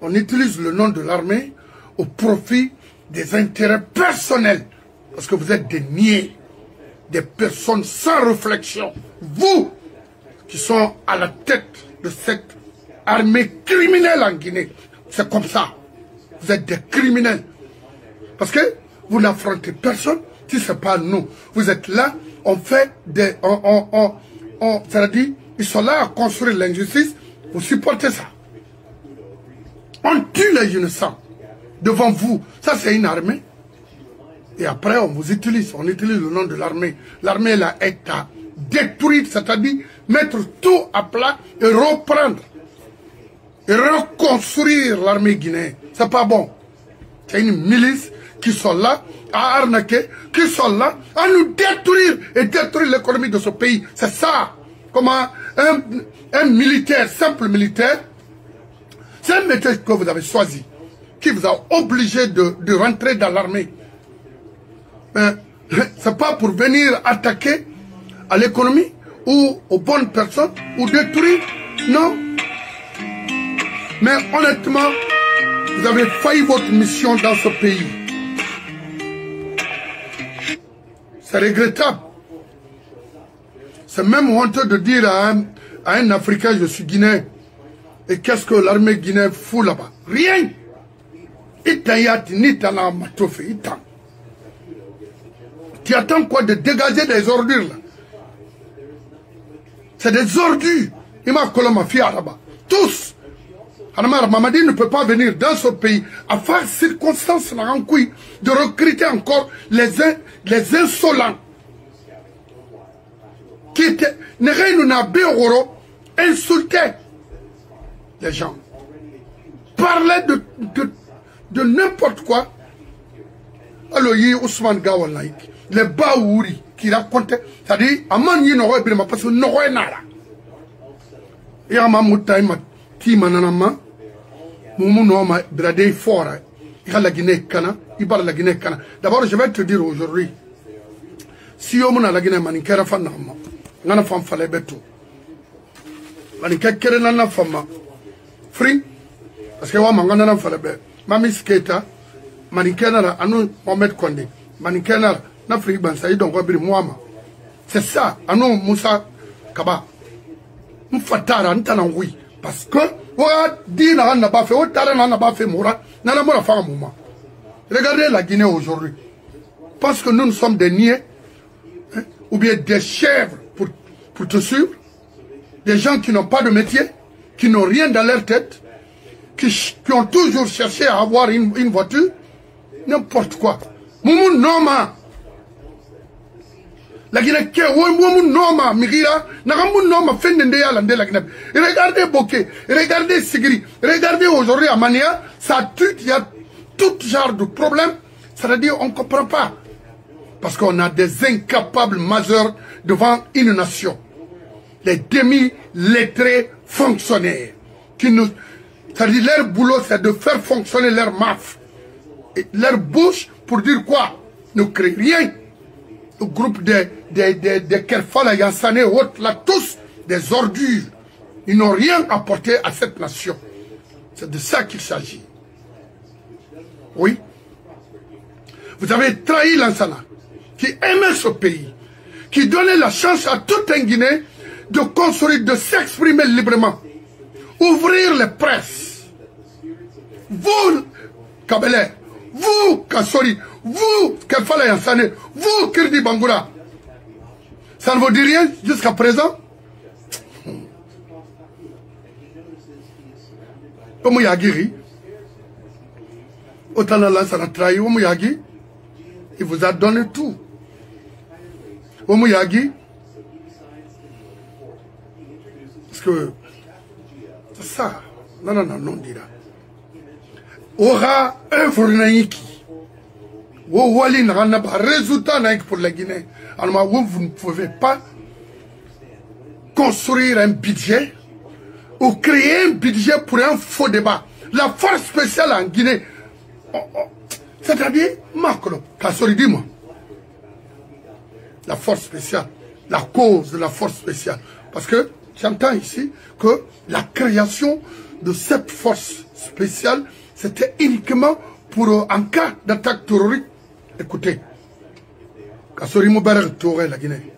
on utilise le nom de l'armée au profit des intérêts personnels. Parce que vous êtes des niais, des personnes sans réflexion. Vous, qui sont à la tête de cette armée criminelle en Guinée, c'est comme ça. Vous êtes des criminels. Parce que vous n'affrontez personne si ce n'est pas nous. Vous êtes là, on fait des... c'est-à-dire, ils sont là à construire l'injustice, vous supportez ça. On tue les innocents devant vous. Ça, c'est une armée. Et après, on vous utilise. On utilise le nom de l'armée. L'armée, là, est à détruire, c'est-à-dire mettre tout à plat et reprendre. Et reconstruire l'armée guinéenne. C'est pas bon. C'est une milice qui sont là à arnaquer, qui sont là à nous détruire et détruire l'économie de ce pays. C'est ça. Comment un militaire, simple militaire, c'est un métier que vous avez choisi, qui vous a obligé de rentrer dans l'armée. Mais c'est pas pour venir attaquer à l'économie ou aux bonnes personnes ou détruire. Non. Mais honnêtement, vous avez failli votre mission dans ce pays. C'est regrettable. C'est même honteux de dire à un Africain, je suis Guinéen. Et qu'est-ce que l'armée guinéenne fout là-bas? Rien. Tu attends quoi de dégager des ordures là? C'est des ordures. Il m'a collé ma fille là-bas. Tous. Hanamar Mamadi ne peut pas venir dans ce pays à faire circonstance de recruter encore les insolents qui étaient insultaient les gens, parlaient de n'importe quoi. Alors il y a Ousmane Gawalaïk, les Baouri qui racontaient, c'est-à-dire Aman Yinoé Brima parce que Noé Nara. Et à ma moutaïma qui mananama, Moumou Noma Bradé Fort, il y a la Guinée Kana, il parle la Guinée Kana. D'abord, je vais te dire aujourd'hui, si on a la Guinée Manikera Fanama, on a fait fallait beto. Manikera Kerana Fama, free, parce que on m'a fait le Mami Sketa, Manikera, Anou Mohamed Konde, Manikera, Nafri Bansaï, donc Wabri Mouama. C'est ça, Anou Moussa Kaba. Mfatara, Ntanaoui. Parce que, regardez la Guinée aujourd'hui. Parce que nous sommes des niais, hein, ou bien des chèvres pour te suivre, des gens qui n'ont pas de métier, qui n'ont rien dans leur tête, qui ont toujours cherché à avoir une voiture, n'importe quoi. Moumou Noma. La Guinée, Noma, Migira, Nagamou Noma, Fendende Yalande la Guinée. Regardez Bokeh, regardez Sigri, regardez aujourd'hui à Mania, ça tue, il y a tout genre de problèmes. C'est-à-dire, on ne comprend pas. Parce qu'on a des incapables majeurs devant une nation. Les demi-lettrés fonctionnaires. C'est-à-dire, leur boulot, c'est de faire fonctionner leur maf. Et leur bouche, pour dire quoi? Ne crée rien. Le groupe de Kerfala, Yansane et autres, là, tous des ordures. Ils n'ont rien apporté à cette nation. C'est de ça qu'il s'agit. Oui. Vous avez trahi Lansana, qui aimait ce pays, qui donnait la chance à tout un Guinéen de construire, de s'exprimer librement. Ouvrir les presses. Vous, Kabelair, vous, Kassori, vous, Kefala Yansane, vous, Kirdi Bangoura. Ça ne vous dit rien jusqu'à présent? Omuyagiri, Otanala ça a trahi Omuyagi, il vous a donné tout. Omuyagi, parce que c'est ça, non, dira. Aura œuvre naïki, Wali n'a pas résultat naïki pour la Guinée. Alors vous ne pouvez pas construire un budget ou créer un budget pour un faux débat. La force spéciale en Guinée, c'est-à-dire, Macron, Kassori, dis-moi, la force spéciale, la cause de la force spéciale. Parce que j'entends ici que la création de cette force spéciale, c'était uniquement pour un cas d'attaque terroriste. Écoutez, Kassori Moubarak Touré, la Guinée,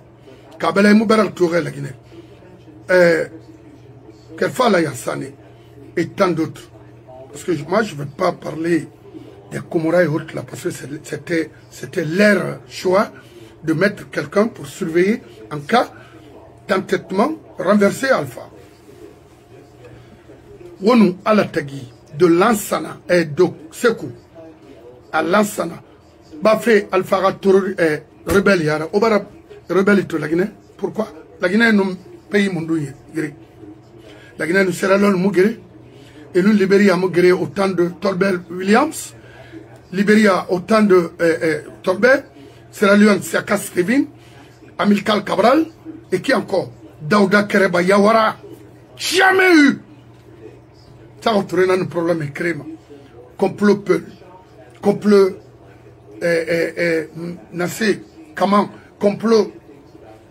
Kabela Moubarak Touré, la Guinée, Kerfala Yansane et tant d'autres. Parce que moi, je ne veux pas parler des Comores et autres là, parce que c'était leur choix de mettre quelqu'un pour surveiller en cas d'entêtement renverser Alpha. Wonu Alatagi, de Lansana et de Sekou à Lansana, Bafé Alpha rebelle Yara, Obara rebelle to la Guinée. Pourquoi? La Guinée est un pays mondouille. La Guinée nous sera là, Mougéré. Et nous, Libéria, Mougéré, au temps de Tolbert Williams. Libéria, au temps de Tolbert. Sierra Leone, Siakas Kevin. Amilcar Cabral. Et qui encore? Daouda Kereba Yawara. Jamais eu. Ça, on trouve un problème crème. Complot Peul. Complot Nassé. Comment? Complot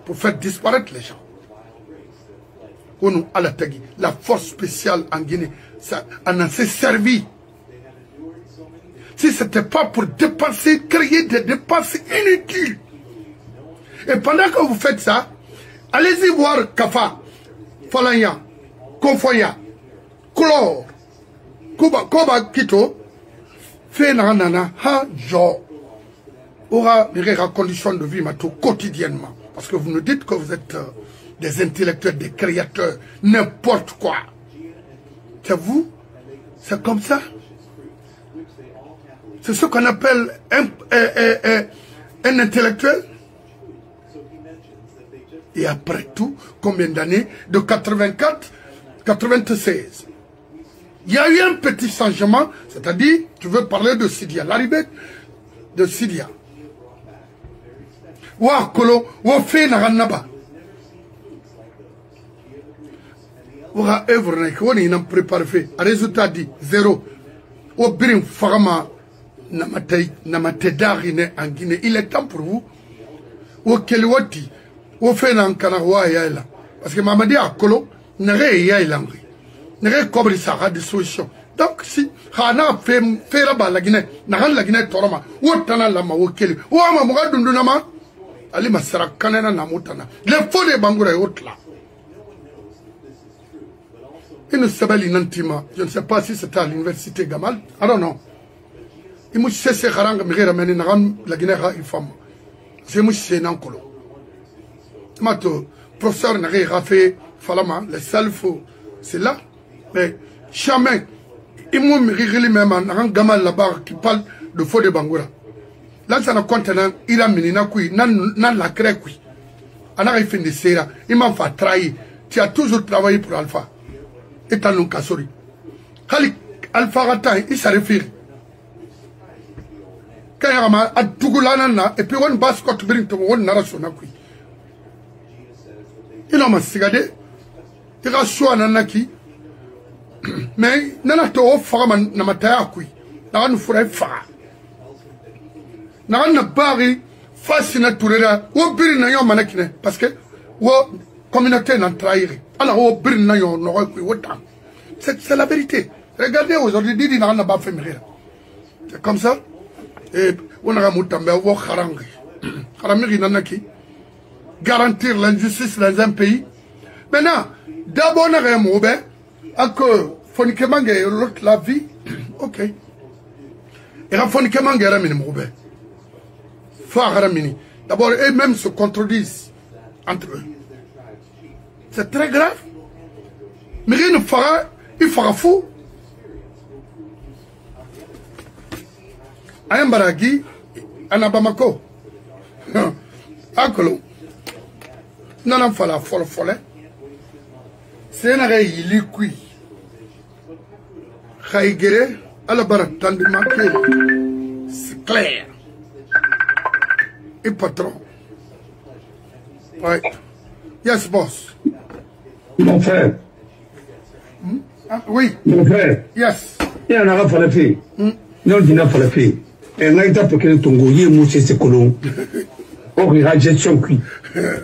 pour faire disparaître les gens. À la Tagui, la force spéciale en Guinée, ça en a servi. Si ce n'était pas pour dépenser, créer des dépenses inutiles. Et pendant que vous faites ça, allez-y voir Kafa, Falanya, Konfoya, Chlore, Koba Kito, Fenanana, Ha, Jo. Aura des conditions de vie quotidiennement. Parce que vous nous dites que vous êtes des intellectuels, des créateurs, n'importe quoi. C'est vous? C'est comme ça? C'est ce qu'on appelle un intellectuel? Et après tout, combien d'années? De 84, 96. Il y a eu un petit changement, c'est-à-dire, tu veux parler de Sidia, l'arrivée de Sidia. Wa kolo, wa fe na ganaba. Wa œuvre na ko ni nan préparé fait. A résultat dit 0. Wa birin fagama na matedari ne en Guinée. Il est temps pour vous. Wa kelwati, wa fe na kana wa yaila. Parce que Mamadi a kolo na re yaila ngri. Na re kobri sa ha de solution. Donc si hana fe la la Guinée, na la Guinée toroma. Wa tana la ma wa keli. Wa ma mo gadunduna ma Ali Masara Kanena Namutana. Les faux de Bangoura et autres là. Une sabelle inantima. Je ne sais pas si c'était à l'université Gamal. I don't know. Il m'a dit que c'est Haranga Mira Meninam, la Guinée il femme. C'est Mouché Nankolo. Mato, professeur Nari Rafé, Falama, les self, c'est là. Mais jamais. Il m'a dit même un Gamal là-bas qui parle de faux de Bangoura. Là, ça n'a contenant, il a mis nan la crée. On a fait des serres, il m'a fait trahir. Tu as toujours travaillé pour Alpha. Et t'as non Kassori. Alpha Ratan, il s'est référé. Quand il y a un Tougoulana, et puis on va se bring to one narration. Il a m'a sigade, il a choisi un naki. Mais, nana to faraman namataya kui. N'a nous ferait faire. N'a bari fascina tourera ou bir na yo manakine parce que wo communauté n'en trahir alors wo bir na yo no ko c'est la vérité. Regardez aujourd'hui Didi n'a pas fait mourir. C'est comme ça et on a mutambe wo kharangi kharamiri nanaki garantir l'injustice dans un pays. Maintenant d'abord on a mobe à que fonikemanga l'autre la vie. OK. Et Rafon Keman Garamini Moube. Faramini. D'abord, eux-mêmes se contredisent entre eux. C'est très grave. Mais rien ne fera, il fera fou. Ayam Baragi, Anabamako. Akolo. N'en fala folle. C'est un ré liquide. Khaïgere, à la barre manqué. C'est clair. Et patron. Ouais. Yes, boss. Mon frère. Ah, oui. Mon frère. Yes. Il y en a pour la fille. Non, il n'y en a pour la fille. Et on a été pour que ton goût, moussé ses colons. Or, il y a gestion cuit.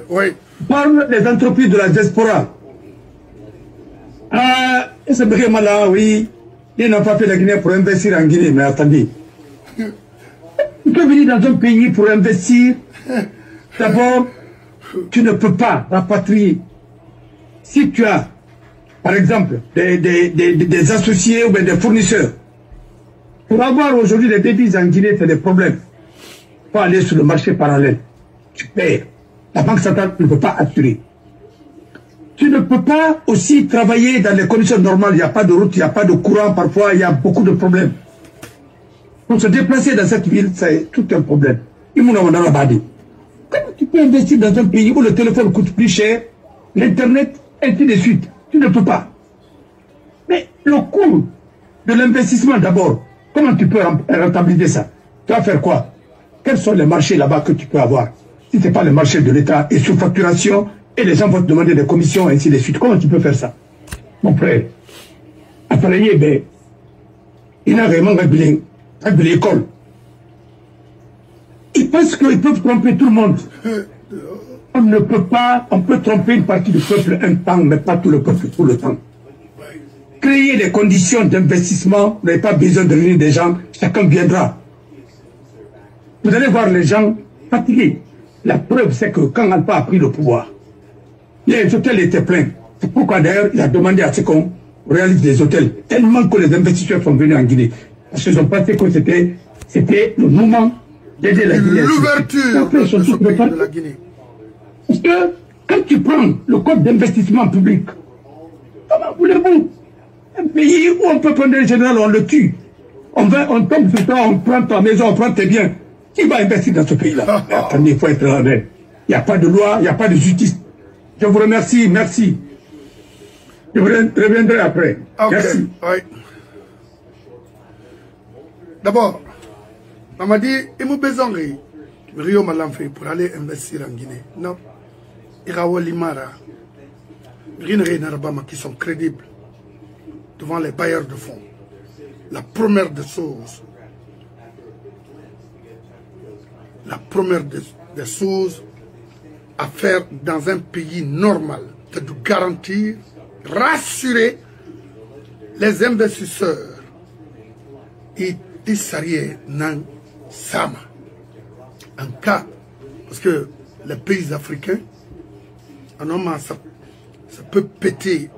Oui. Parle des entreprises de la diaspora. Ah, c'est vraiment là, oui. Il n'a pas fait la Guinée pour investir en Guinée, mais attendez. Tu peux venir dans un pays pour investir. D'abord, tu ne peux pas rapatrier. Si tu as, par exemple, des associés ou bien des fournisseurs, pour avoir aujourd'hui des devises en Guinée, c'est des problèmes. Il faut aller sur le marché parallèle. Tu payes. La Banque centrale ne peut pas assurer. Tu ne peux pas aussi travailler dans les conditions normales. Il n'y a pas de route, il n'y a pas de courant. Parfois, il y a beaucoup de problèmes. Pour se déplacer dans cette ville, c'est tout un problème. Comment tu peux investir dans un pays où le téléphone coûte plus cher, l'Internet, ainsi de suite? Tu ne peux pas. Mais le coût de l'investissement d'abord, comment tu peux rentabiliser ça? Tu vas faire quoi? Quels sont les marchés là-bas que tu peux avoir? Si ce n'est pas le marché de l'État et sous facturation, et les gens vont te demander des commissions, ainsi de suite. Comment tu peux faire ça? Mon frère, après, ben, il n'a vraiment pas de l'école. Ils pensent qu'ils peuvent tromper tout le monde. On ne peut pas, on peut tromper une partie du peuple un temps, mais pas tout le peuple tout le temps. Créer les conditions d'investissement, vous n'avez pas besoin de réunir des gens, chacun viendra. Vous allez voir les gens fatigués. La preuve, c'est que quand Alpha a pris le pouvoir, les hôtels étaient pleins. C'est pourquoi d'ailleurs il a demandé à ce qu'on réalise des hôtels, tellement que les investisseurs sont venus en Guinée. Parce qu'ils ont pensé que c'était le moment d'aider la Guinée. L'ouverture de ce pays de la Guinée. Parce que quand tu prends le code d'investissement public, comment voulez-vous? Un pays où on peut prendre un général, on le tue. On tombe sur toi, on prend ta maison, on prend tes biens. Qui va investir dans ce pays-là? Attendez, il faut être honnête. Il n'y a pas de loi, il n'y a pas de justice. Je vous remercie, merci. Je vous reviendrai après. Okay. Merci. Oui. D'abord, on m'a dit, il m'a besoin de Rio Malamfe pour aller investir en Guinée. Non. Irawa Limara, Rinre Narabama qui sont crédibles devant les bailleurs de fonds. La première des choses, à faire dans un pays normal, c'est de garantir, rassurer les investisseurs et Issarie Nan Sama. En cas, parce que les pays africains, un homme, ça peut péter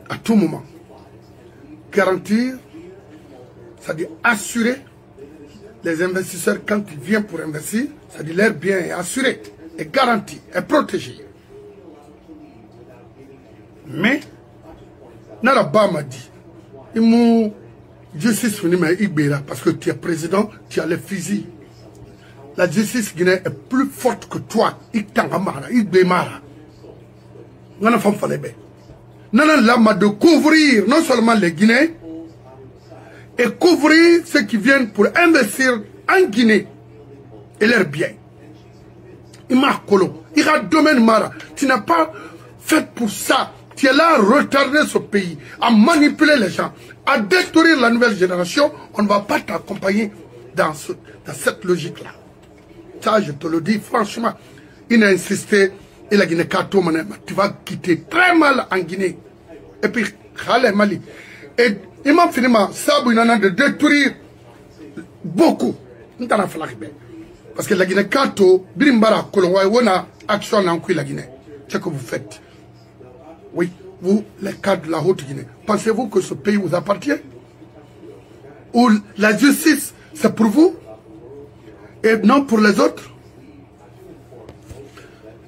à tout moment. Garantir, c'est-à-dire assurer les investisseurs quand ils viennent pour investir, c'est-à-dire leur bien est assuré, est garanti, est protégé. Mais, Naraba m'a dit, il m'a justice parce que tu es président, tu as les fusils. La justice guinéenne est plus forte que toi. Il t'engamara, il bémara. Nana femme fallait bien. Nana lama de couvrir non seulement les Guinéens, et couvrir ceux qui viennent pour investir en Guinée et leurs biens. Il m'a collé. Il a domaine mara. Tu n'as pas fait pour ça. Tu es là à retarder ce pays, à manipuler les gens, à détruire la nouvelle génération. On ne va pas t'accompagner dans cette logique-là. Ça, je te le dis franchement. Il a insisté, il a dit tu vas quitter très mal en Guinée. Et puis, Mali. Et il m'a fini de détruire beaucoup. Parce que la Guinée, Kato, Birimbara, Kolonwa, Wona, action en la Guinée. C'est ce que vous faites. Oui, vous, les cadres de la Haute-Guinée. Pensez-vous que ce pays vous appartient? Où la justice c'est pour vous et non pour les autres.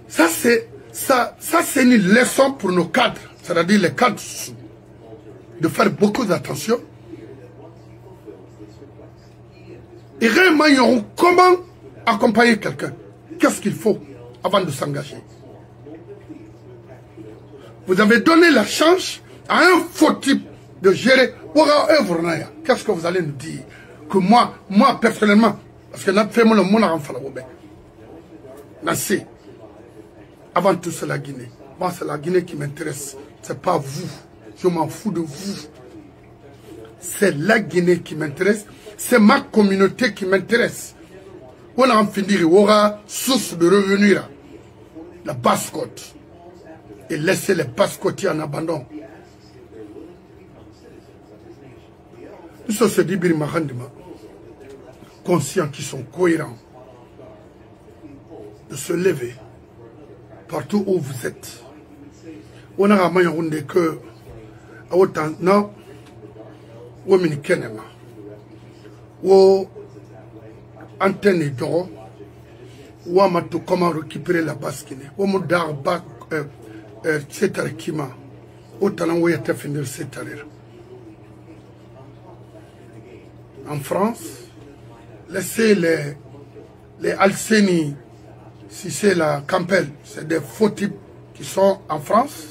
Ça c'est une leçon pour nos cadres, c'est-à-dire les cadres, de faire beaucoup d'attention. Et réellement, comment accompagner quelqu'un? Qu'est-ce qu'il faut avant de s'engager? Vous avez donné la chance à un faux type de gérer. Qu'est-ce que vous allez nous dire? Que moi personnellement, parce que notre fait mon monde a fait merci. Avant tout, c'est la Guinée. Moi, c'est la Guinée qui m'intéresse. C'est pas vous. Je m'en fous de vous. C'est la Guinée qui m'intéresse. C'est ma communauté qui m'intéresse. On a fini, il y aura source de revenus là. La basse-côte. Et laisser les basse-côtiers en abandon. Nous sommes se dit conscients qui sont cohérents de se lever partout où vous êtes. On a ramené que autant non ou minikenema ou antenne d'or ou amato comment récupérer la basquine ou modar bak c'est kima autant on y a finir cette arrière. En France, laissez les Alceni, si c'est la Campbell, c'est des faux types qui sont en France,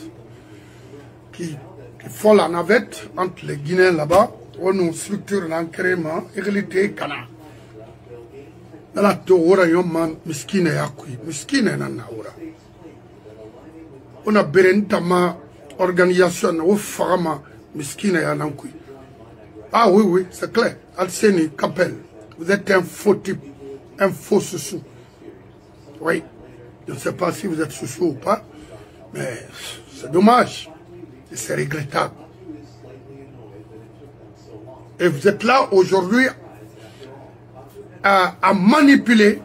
qui font la navette entre les Guinéens là-bas, où nous structurons l'ancrement, et réalité, Cana. Dans la toura, yom miskine yakui, miskine nanaura. On a berentama organisation, ou fama, miskine yanankui. Ah oui, oui, c'est clair. Alceni, Campbell, vous êtes un faux type, un faux sous. Oui, je ne sais pas si vous êtes sous ou pas, mais c'est dommage et c'est regrettable. Et vous êtes là aujourd'hui à manipuler,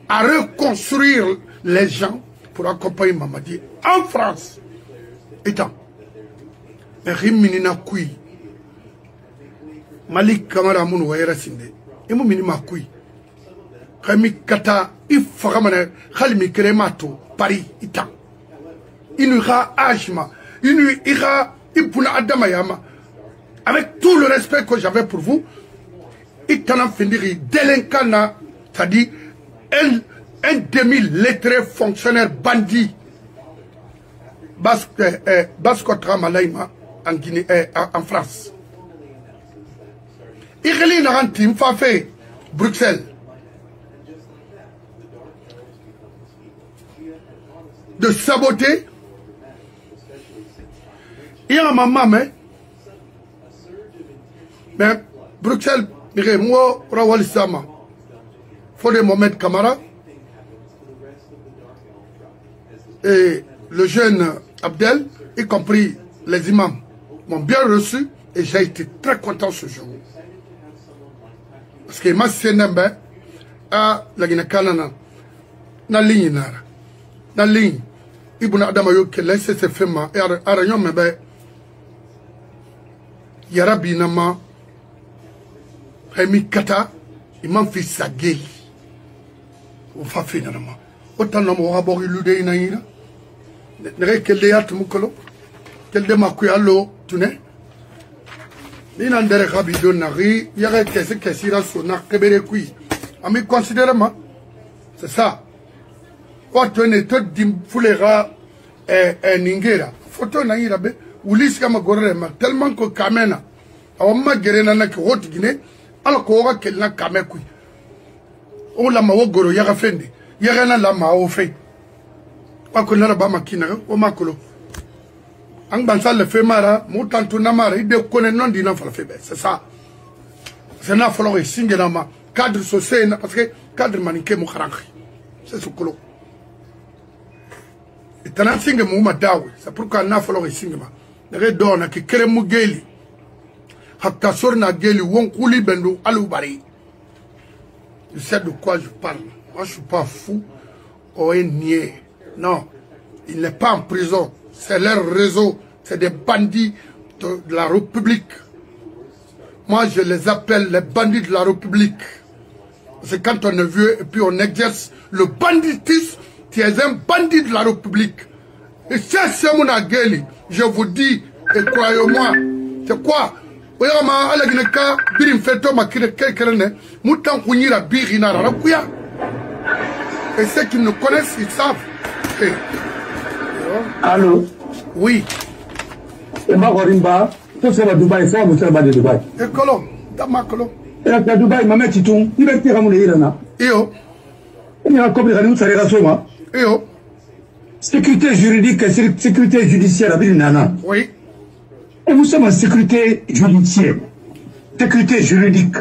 à reconstruire les gens pour accompagner Mamadi en France. Étant, mais Riminina Koui, Malik Kamara Moun Wayera Sinde, et mon minima Koui. Kami kata ifagamane khalimi kremato Paris itan inuira ajma ira ipuna adamayama avec tout le respect que j'avais pour vous itana findiri délinquant, c'est-à-dire un demi-lettré fonctionnaire bandit Baskotra Malaima en Guinée en France. Ireli Naranti Mfafé Bruxelles de saboter. Il y a un maman, mais Bruxelles, moi, Rawal Sama, Fodé Mohamed Kamara, et le jeune Abdel, y compris les imams, m'ont bien reçu et j'ai été très content ce jour. Parce que ma sénèbe à la Guinée-Canana, na ligne nara, na ligne. Ibuna Adama yo ke laisse se fema et arayon mebe yarabi nama hemi kata imam fi sageli o fa fina nama autant no mo rabori lude ina ina ne ke le yat mukolo kel de makuy allo tune ni nan dere khabi don nari yare ke sira so na kebere kui ami considérement c'est ça. Quand on est tout d'imfoulera Ningera, photo na irabe, ulis kama gorema, tellement que kamena, awama gerena na ki hoti Guinée, alors qu'on aura qu'elle n'a kamé kui. On l'a mawo goro yaga fende, yaga na la mao fait. Pas qu'on a ba makina, o makolo. Ang bansal le fait mara, moutantou namara, il de connaît non dina fa fait, c'est ça. C'est na follow et singelama, cadre social, parce que cadre maniké moukaranki. C'est ce colo. Et t'en as singe mouma dawe, c'est pourquoi n'a fallu que singe ma. N'avez donné que keremu geli, hakta sorna geli won kouli bendo aloubari. Je sais de quoi je parle. Moi je suis pas fou ou un niais. Non, il n'est pas en prison. C'est leur réseau, c'est des bandits de la République. Moi, je les appelle les bandits de la République. C'est quand on est vieux et puis on exerce le banditisme, tu es un bandit de la République. Et c'est mon agueli, je vous dis, et croyez-moi, c'est quoi? Et ceux qui nous connaissent, ils savent. Allô? Oui. Et ma Gorimba, tout ça va Dubaï, ça va de Dubaï. Et Colom, Dama Colom. Et là, Dubaï, ma mère Titou, liberté à mon Irana. Et oh. Il y a un couple de ça relation. Et oh. Sécurité juridique et sécurité judiciaire, avec Nana. Oui. Et nous sommes en sécurité judiciaire, sécurité juridique.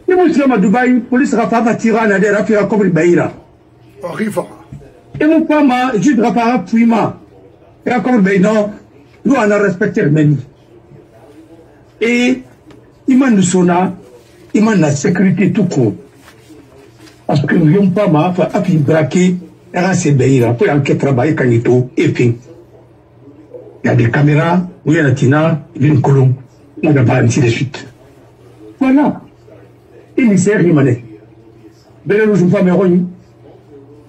Et nous sommes à Dubaï, police Rafa Tira, Nader, Rafira Kobri Baïra. Riva. Et nous sommes à Jude Rafa Puima. Et à Kobri Baïra, nous on a respecté le menu. Et Iman nous sonna, Iman la sécurité tout court. Parce que nous n'avons pas ma fait braquer, et là c'est Baïra, pour enquête travailler Kanito, et puis. Il y a des caméras, où il y a la tina, il y a une colombe, on n'a pas ainsi de suite. Voilà. Il n'y sait rien. Belle nous femme héroïne.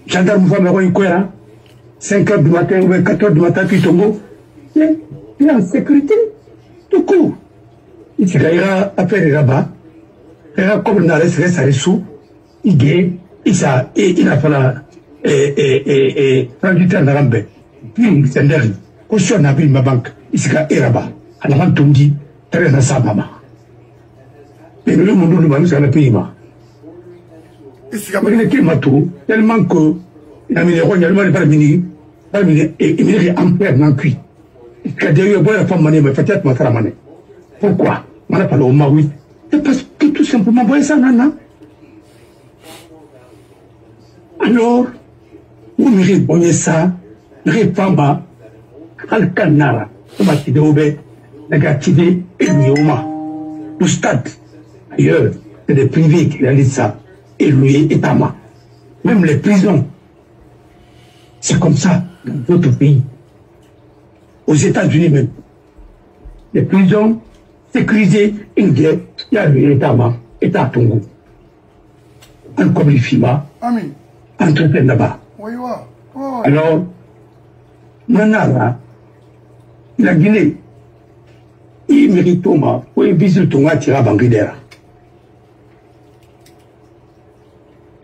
Gendarme femme héroïne quoi 5 heures du matin ou 4 heures du matin, puis tombeau. Il est en sécurité. Tout court. Il s'y a affaire de rabat. Il a comme on a resté à Ressou. Il gagne. Il a fait la. Du temps de Rambé. Puis c'est derrière. Quand on a vu ma banque, il s'est fait là-bas. On a entendu, très bien ça, maman. Et le monde nous va nous faire le pays. Il était matou, tellement que il a mis les rois, il a mis les parmini, et il est en paix, en cuit. Il a dit, il la femme mané, mais peut-être ma femme mané. Pourquoi? On n'a pas le Maui. C'est parce que tout simplement, vous voyez ça, nana. Alors, vous me répondez ça, répamba. Al-Kanara, le stade, ailleurs, c'est des privés qui réalisent ça, et lui est à moi. Même les prisons, c'est comme ça dans d'autres pays. Aux États-Unis même, les prisons sécurisées, il y a lui est à moi, État Tongo. Un comme les FIMA, entreprennent là-bas. Alors, Nanara, la Guinée, il mérite Thomas, pour y visiter Thomas, tirer à Bangladesh.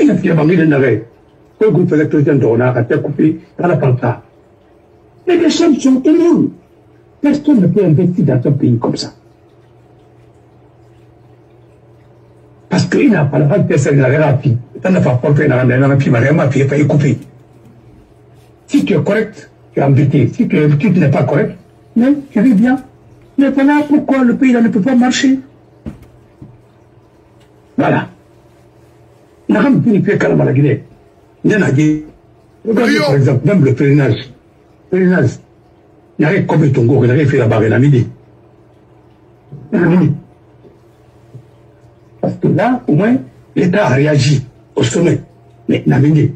Il a tiré à Bangladesh, pour le groupe électrogène de Rona, a été coupé dans la panta. Mais les sommes sont énormes. Personne ne peut investir dans un pays comme ça. Parce qu'il n'a pas le droit de faire ça, il n'a rien à faire. Il n'a pas porté, il n'a rien à faire, il n'a rien à faire, il faut y couper. Si tu es correct, tu es embêté. Si tu n'es pas correct, mais tu vis bien. Mais voilà pourquoi le pays là ne peut pas marcher. Voilà. Il n'a rien purifié quand même à la Guinée. Il y en a dit. Regardez par exemple, même le pèlerinage. Il n'y a rien comme Tongo, il n'a rien fait là-bas, il a midi. Parce que là, au moins, l'État a réagi au sommet. Mais il n'a midi.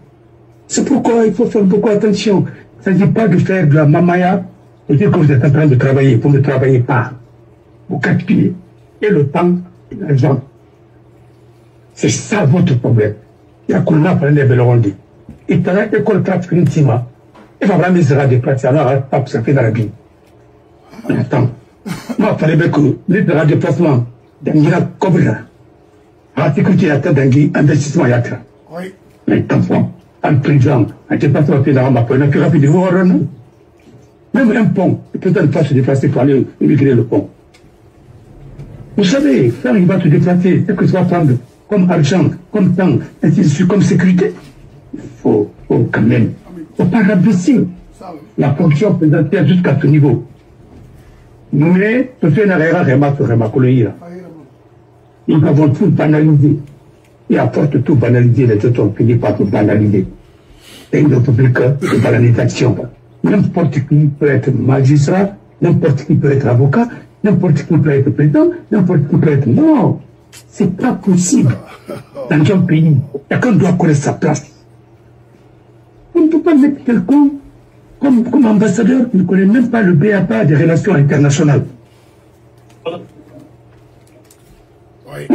C'est pourquoi il faut faire beaucoup attention. Il ne s'agit pas de faire de la mamaya et dire que vous êtes en train de travailler. Vous ne travaillez pas. Vous calculez. Et le temps et l'argent. C'est ça votre problème. Il y a qu'on a parlé de Belondi. Et tu as l'école trafic intima. Et va vraiment se déplacer. Alors, pas ça fait dans la vie. Attends. Moi, il fallait bien que les déplacements d'Angira Cobra. La sécurité, il y a un investissement, il y a ça. Oui. Mais attention. En prison, en déplacement dans la map, on a plus rapide, vous voyez, non? Même un pont, il peut ne pas se déplacer pour aller immigrer le pont. Vous savez, quand il va se déplacer, c'est que ça va prendre comme argent, comme temps, ainsi de suite, comme sécurité. Il faut quand même, il ne faut pas rabaisser la fonction présidentielle jusqu'à ce niveau. Mais, ce fait, nous avons tout banalisé. Et à force de tout banaliser, les autres ont fini par tout banaliser. C'est une république de banalisation. N'importe qui peut être magistrat, n'importe qui peut être avocat, n'importe qui peut être président, n'importe qui peut être... Non, c'est pas possible. Dans un pays, chacun doit connaître sa place. On ne peut pas mettre quelqu'un comme ambassadeur qui ne connaît même pas le BAPA des relations internationales. Oui.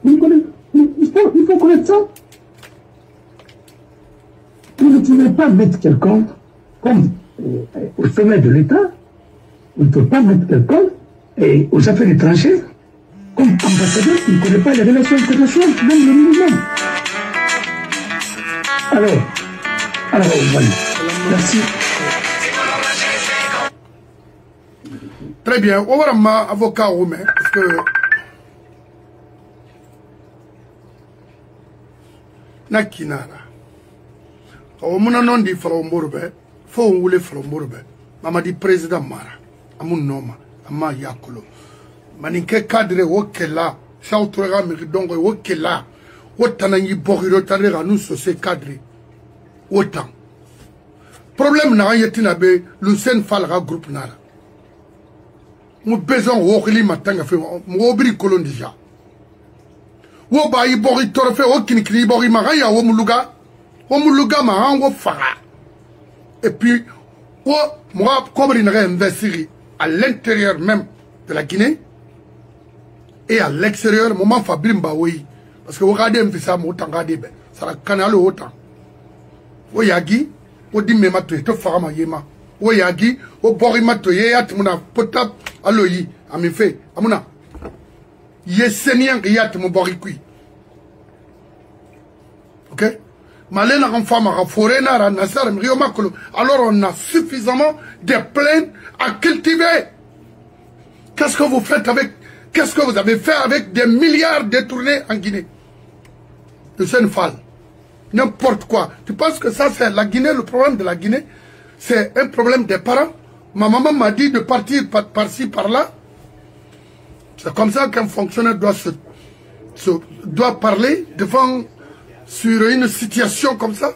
Il faut connaître ça. Vous ne pouvez pas mettre quelqu'un comme au sommet de l'État. Vous ne pouvez pas mettre quelqu'un aux affaires étrangères comme ambassadeur qui ne connaît pas les relations internationales, même le minimum. Alors, voilà. Merci. Très bien. On va ma avocat roumain parce que Nakinara. On m'a non dit Falombourbe, faut voulait Falombourbe. Maman dit président Mara, Amun Noma, Ama Yakolo. Maninke cadre wokela, Chautrera Miridongo wokela, Wotanangi Boriro Tanera nous ce cadre. Autant. Problème n'a rien été n'abé, Lucien Falra groupe Nara. Mon besoin wokeli matanga fait, mon obri colon déjà. Wo ba ibori torfe o kinikri ibori magaya wo muluga ma wo fara. Et puis moi comme il investir à l'intérieur même de la Guinée et à l'extérieur moment Fabrimba oui parce que vous regardez un ça mo tangade be ça la canal autant. Wo yagi wo di mema to fara ma yema. Wo yagi wo bori mato ye atmuna potap aloyi ami fait amuna Yesenian Yat Muborikui. Ok? Malena Ramfama, Forena, Nassar, Riomakolo. Alors on a suffisamment de plaines à cultiver. Qu'est-ce que vous faites avec, qu'est-ce que vous avez fait avec des milliards détournés en Guinée? De Senfal. N'importe quoi. Tu penses que ça c'est la Guinée, le problème de la Guinée? C'est un problème des parents? Ma maman m'a dit de partir par-ci, par-là. C'est comme ça qu'un fonctionnaire doit parler devant sur une situation comme ça.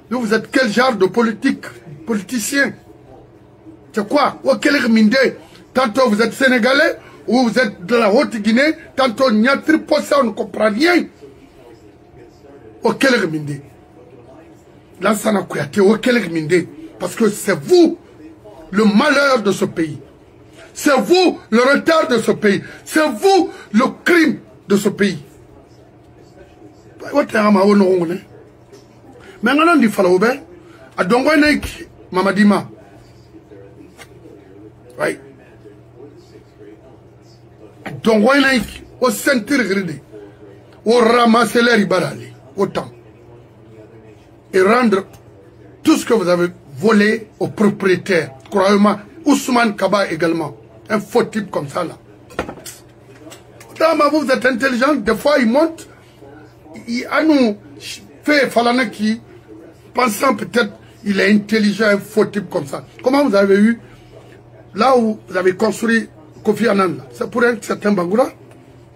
Vous êtes quel genre de politicien? C'est quoi? Tantôt vous êtes sénégalais ou vous êtes de la Haute-Guinée, tantôt il y a on ne comprend rien. Là, ça n'a pas été parce que c'est vous le malheur de ce pays. C'est vous le retard de ce pays. C'est vous le crime de ce pays. Mais maintenant, il faut que à Dongwanek, Mamadima. Oui. À Dongwanek, au centre gridé, au ramasser les ribarali, autant. Et rendre tout ce que vous avez volé aux propriétaires. Croyez-moi, Ousmane Kaba également. Un faux type comme ça là. Vous êtes intelligent, des fois il monte, il a nous fait Falana qui, pensant peut-être il est intelligent, un faux type comme ça. Comment vous avez eu, là où vous avez construit Kofi Annan, c'est pour un certain Bangoura.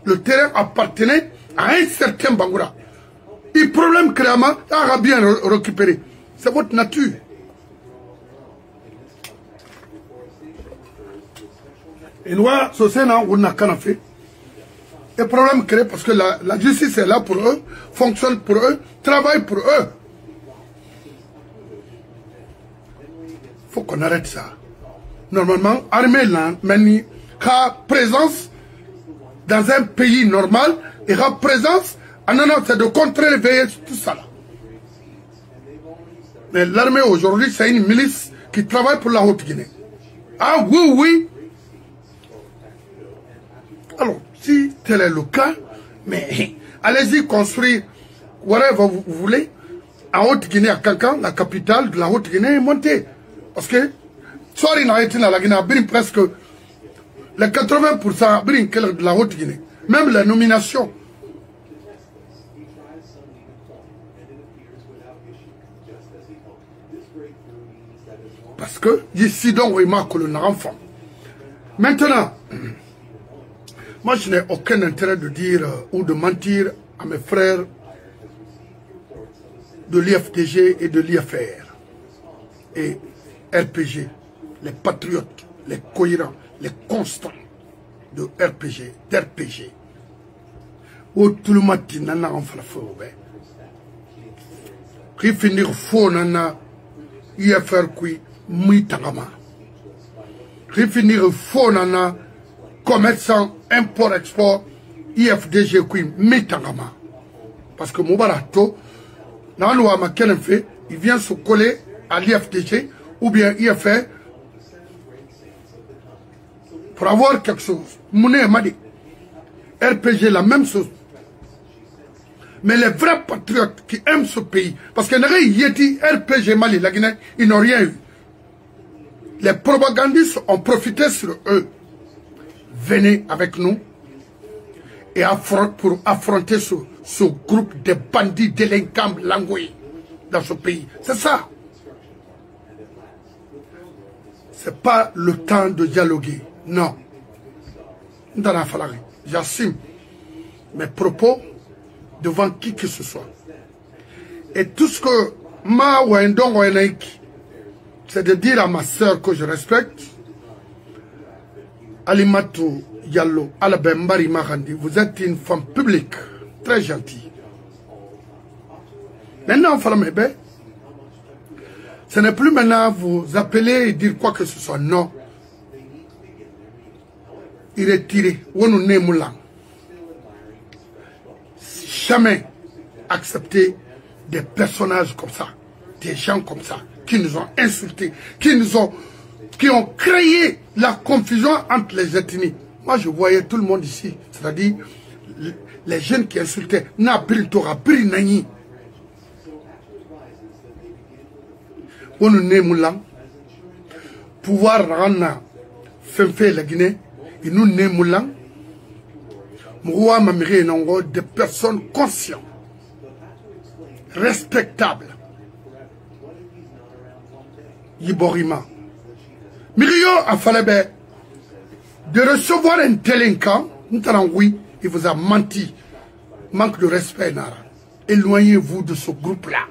Le terrain appartenait à un certain Bangoura. Et problème clairement, a bien récupéré. C'est votre nature. Et nous, on a qu'à fait. Et problème créé parce que la justice est là pour eux, fonctionne pour eux, travaille pour eux. Il faut qu'on arrête ça. Normalement, armée là, a présence dans un pays normal, et a présence, non, c'est de contreveiller tout ça là. Mais l'armée aujourd'hui, c'est une milice qui travaille pour la Haute-Guinée. Ah oui, oui. Alors, si tel est le cas, mais allez-y construire, whatever vous voulez, en Haute-Guinée, à Kankan, la capitale de la Haute-Guinée est montée. Parce que, soit il n'a été dans la Guinée, presque les 80% de la Haute-Guinée. Même les nominations. Parce que, ici donc, il m'a collé un enfant. Maintenant, moi, je n'ai aucun intérêt de dire ou de mentir à mes frères de l'IFDG et de l'IFR et RPG, les patriotes, les cohérents, les constants de RPG, d'RPG. Où tout le matin, nana en fait qui finir faux nana IFR qui m'itangama. Qui finir faux nana commerçant, import-export, IFDG qui metangama. Parce que Moubarato, il vient se coller à l'IFDG ou bien IFR pour avoir quelque chose. Mouné Madi. RPG, la même chose. Mais les vrais patriotes qui aiment ce pays, parce que Yeti, RPG Mali, la Guinée, ils n'ont rien eu. Les propagandistes ont profité sur eux. Venez avec nous et pour affronter ce groupe de bandits délinquants langouis dans ce pays. C'est ça. C'est pas le temps de dialoguer. Non. J'assume mes propos devant qui que ce soit. Et tout ce que c'est de dire à ma soeur que je respecte, Alimatou Yallo, Alabembari Mahandi, vous êtes une femme publique, très gentille. Maintenant, ce n'est plus maintenant vous appeler et dire quoi que ce soit. Non. Il est tiré. Jamais accepter des personnages comme ça, des gens comme ça, qui nous ont insultés, qui ont créé la confusion entre les ethnies. Moi, je voyais tout le monde ici, c'est-à-dire les jeunes qui insultaient. Pouvoir rendre la Guinée, et nous n'aimons des personnes conscientes, respectables. Yiborima. Mirio a fallu de recevoir un délinquant, oui, il vous a menti. Manque de respect, Nara. Éloignez-vous de ce groupe-là.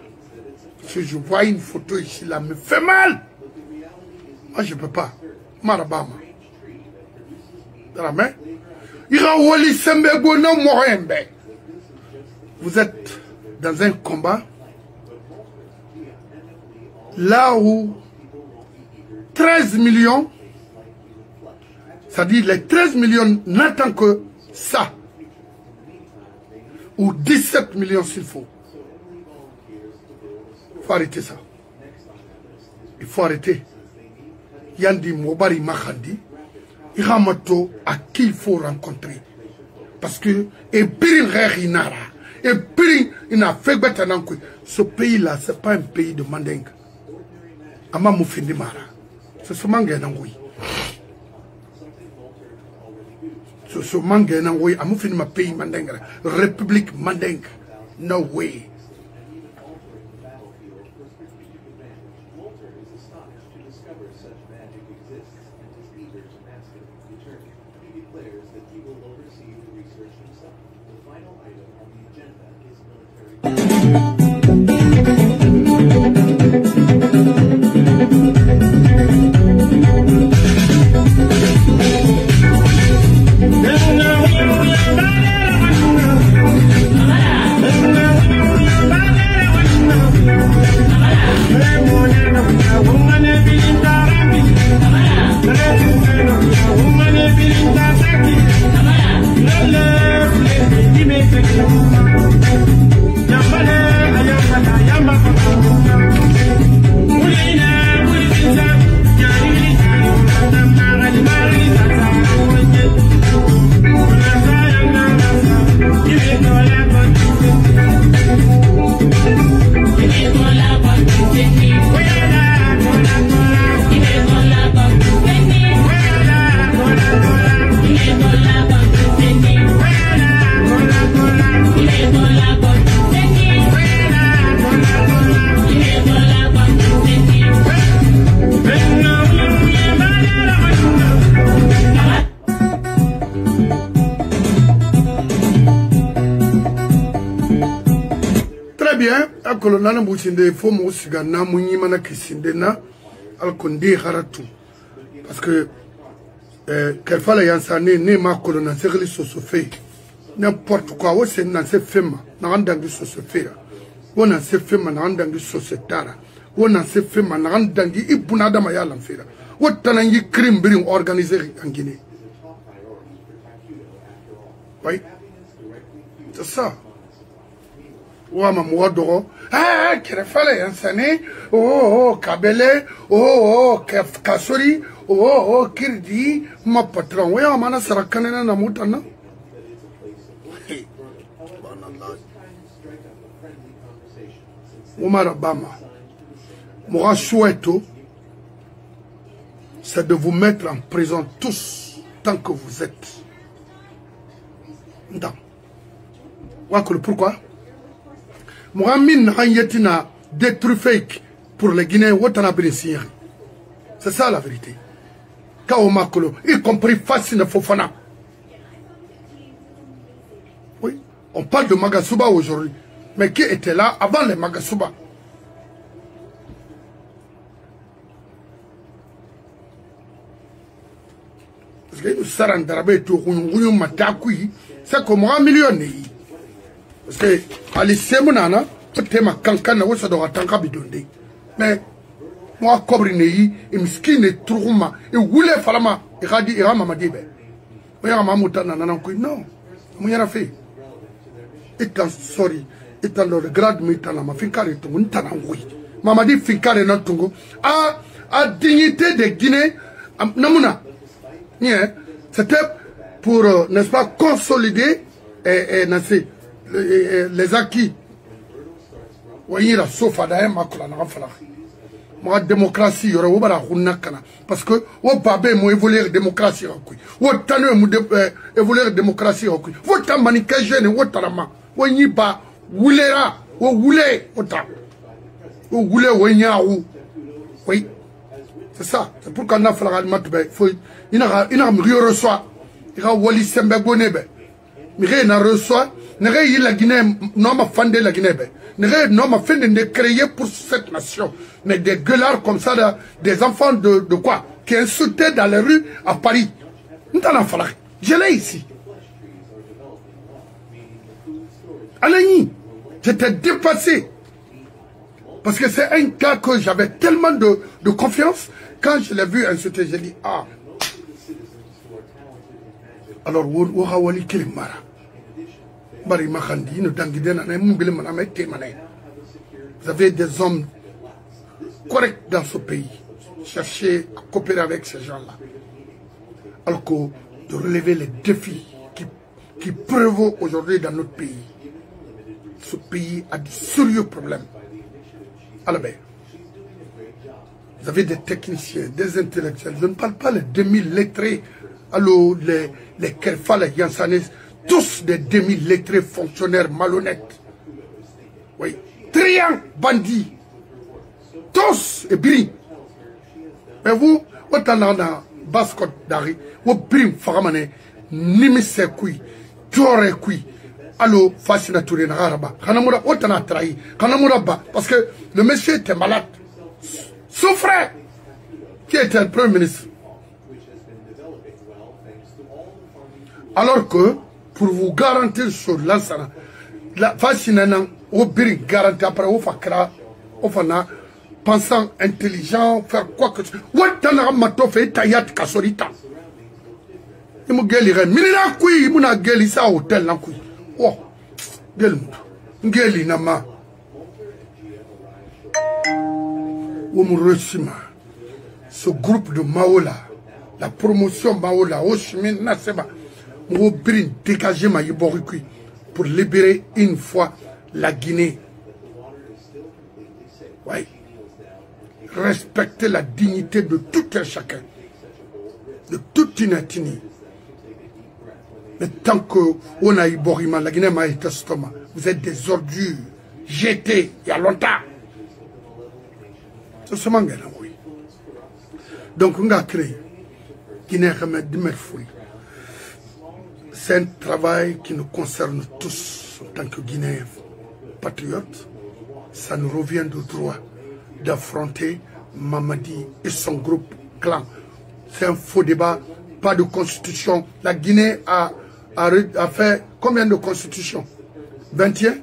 Si je vois une photo ici, là, me fait mal. Moi, je ne peux pas. Marabama. Vous êtes dans un combat là où 13 millions, c'est-à-dire les 13 millions n'attendent que ça, ou 17 millions s'il faut. Il faut arrêter ça. Il faut arrêter. Yandi Mobari Mahandi. Iramato à qui il faut rencontrer. Parce que, et Birin Rérinara, et Birin, il a fait bêtanankou. Ce pays-là, ce n'est pas un pays de Mandeng. Ama Moufindi Mara. C'est ce mangue-nangoui. C'est ce mangue-nangoui. A Moufindi ma pays Mandeng. République Mandeng. No way. Colonel Bouchinde, faut m'ossiga na mounimana kisindena al kondi haratu. Parce que qu'elle fallait yansané ne ma colonel c'est sur ce fait. N'importe quoi, où c'est dans ces femmes, n'a rendu sur ce fait. Où dans ces femmes, n'a rendu sur ce tara. Où dans ces femmes, n'a rendu ibunada maya l'enfer. Où t'en as un crime bien organisé en Guinée. Oui. C'est ça. Ouama Mouadoro. Ah, Kerefale, Yansane. Oh, Kabele. Oh, Kasori. Oh, Kirdi. Ma patron. Oui, on a Sarakanena Namutana. Omar Obama. Moi, souhaite, c'est de vous mettre en prison tous, tant que vous êtes. Non. Pourquoi? Moi, je détruit fake pour les Guinéens. C'est ça la vérité. Y compris Fassine Fofana. Oui, on parle de Magasuba aujourd'hui. Mais qui était là avant les Magasuba? Parce que c'est comme un million. Parce que Alice Mounana, peut-être ma cancane, ça doit être bidondé. Mais moi, Cobrinei, et Miskin et Trouma, et Woulé Falama, et Radi et Ramadebe. Oui, Ramamoutan, non, moi, fait. Étant sorry, étant le grade, mais t'en as ma fincare, t'en as oui. Mamadi fincare, non, Tongo. À dignité des Guinées, Namuna. C'était pour, n'est-ce pas, consolider les acquis. Voyez la sofa d'ailleurs, ma démocratie, il y aura parce que, au babé, moi, évoluer la démocratie, au taneux, évoluer la démocratie, au temps maniqué jeune, au talama, au niba, oulera, au oulé, au temps. Au oulé, au niaou. Oui. C'est ça. C'est pour qu'on a fait la matbe. Il a reçoit. Il a wali sembe bonebe. Il a reçoit. Il la Guinée. Non, ma fan de la Guinée. Non, ma fin de créer pour cette nation. Mais des gueulards comme ça, des enfants de quoi? Qui insultaient dans les rues à Paris. Je l'ai ici. Alani, j'étais dépassé. Parce que c'est un cas que j'avais tellement de confiance. Quand je l'ai vu insulter, j'ai dit, ah. Alors, vous avez des hommes corrects dans ce pays. Cherchez à coopérer avec ces gens-là. Alors que de relever les défis qui prévaut aujourd'hui dans notre pays. Ce pays a de sérieux problèmes. Alors, vous avez des techniciens, des intellectuels. Je ne parle pas les demi-lettrés, alors les Kerfa, les Yansanés, tous des demi-lettrés fonctionnaires malhonnêtes. Oui. Triant, bandits. Tous et bris. Mais vous, vous êtes dans Bascot d'Ari, vous brim faramane, nimise kui, tore kui. Allo, fascinature n'araba. Kanamura, otana trahi. Kanamura ba. Parce que le monsieur était malade. Son frère, qui était le premier ministre. Alors que, pour vous garantir sur l'ensana, la fascinante, au biri garantie après, au fakra, au fana, pensant intelligent, faire quoi que ce soit. Ouatana mato fait tayat kasorita. Il m'a guéli, minina kui, il m'a guéli ça au hôtel là kui. Oh, guéli nama. Ce groupe de Maola, la promotion Maola, Oshimin Naseba, Mobrin dégager ma Yiborikui pour libérer une fois la Guinée. Oui. Respecter la dignité de tout un chacun, de toute une ethnie. Mais tant que on a Iborima, la Guinée m'a été stomac, vous êtes des ordures jetées il y a longtemps. C'est ce manga là, oui. Donc on a créé Guinée Fouille. C'est un travail qui nous concerne tous en tant que Guinéens patriotes. Ça nous revient de droit d'affronter Mamadi et son groupe clan. C'est un faux débat, pas de constitution. La Guinée a fait combien de constitutions? 21?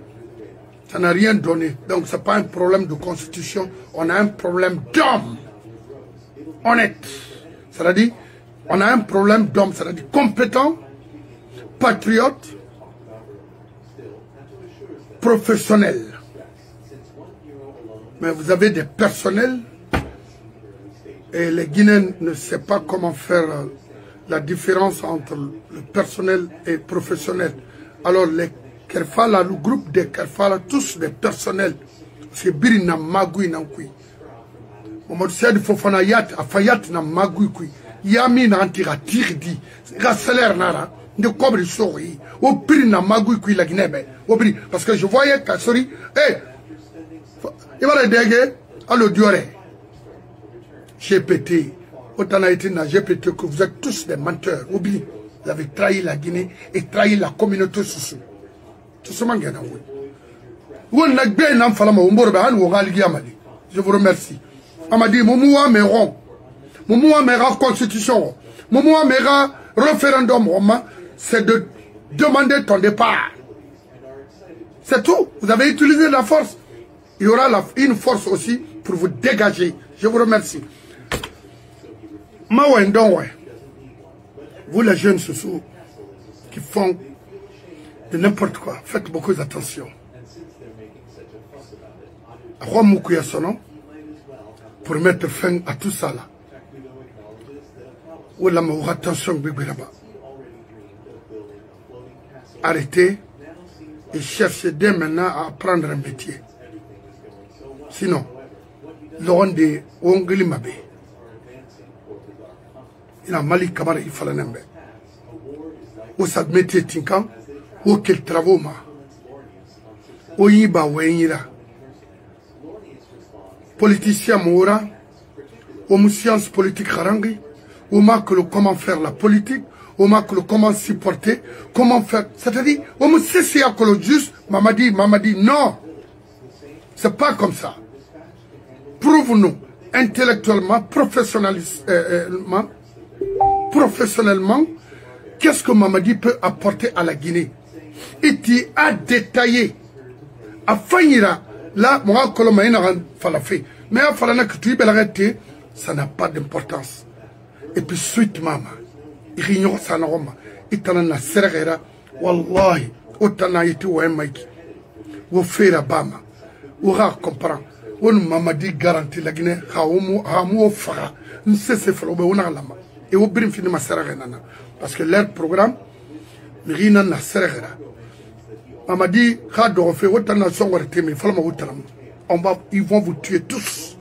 Ça n'a rien donné. Donc ce n'est pas un problème de constitution. On a un problème d'homme. Honnête. C'est-à-dire, on a un problème d'homme. C'est-à-dire compétent, patriote, professionnels. Mais vous avez des personnels et les Guinéens ne savent pas comment faire la différence entre le personnel et le professionnel. Alors les Kerfala, le groupe des Kerfala, tous des personnels. C'est Birina Magui Nankui. Mamadou Seydi Fofana Yat, Afayat na Magui Kui. Yami na antira tirdi. Ga salaire nara. De cobre sori. Au prix na Magui Kui la Guinée. Parce que je voyais Kassori. Il va le déguer à l'audioré. GPT. Autant a été na GPT que vous êtes tous des menteurs. Oublie. Vous avez trahi la Guinée et trahi la communauté sous. Tout ce monde est là. Je vous remercie. Amadi, Momoua Méron, Momoua Méra Constitution, Momoua Méra référendum, c'est de demander ton départ. C'est tout. Vous avez utilisé la force. Il y aura une force aussi pour vous dégager. Je vous remercie. Vous les jeunes sous qui font de n'importe quoi, faites beaucoup d'attention. Pour mettre fin à tout ça là. Attention, arrêtez et cherchez dès maintenant à apprendre un métier. Sinon, l'on de Ongli Mabe. Il a Mali Kamara il fallait n'embe. Ou ça métier tinkan, ou quel travaux ma. Ou yiba wenyira. Politicien Moura, ou science politique harangi, ou comment faire la politique, ou comment supporter, comment faire. C'est-à-dire, ou c'est juste, Mamadi, non. C'est pas comme ça. Prouve-nous, intellectuellement, professionnellement, qu'est-ce que Mamadi peut apporter à la Guinée. Et tu as détaillé. À Fanira, là, moi, mais à Falana que tu es ça n'a pas d'importance. Et puis, suite, maman, il ignore ça, il t'en a serrera, wallahi, autant a été ou un mec, ou faire bama, ou comprend, ou Mamadi garantit la Guinée, hamu fara, ne cesse faire au lama, et au brim fini ma serrera, parce que leur programme, Rina na serrera. Mamadi, Khado fait autant de son mais Falma Outanam. Ils vont vous tuer tous.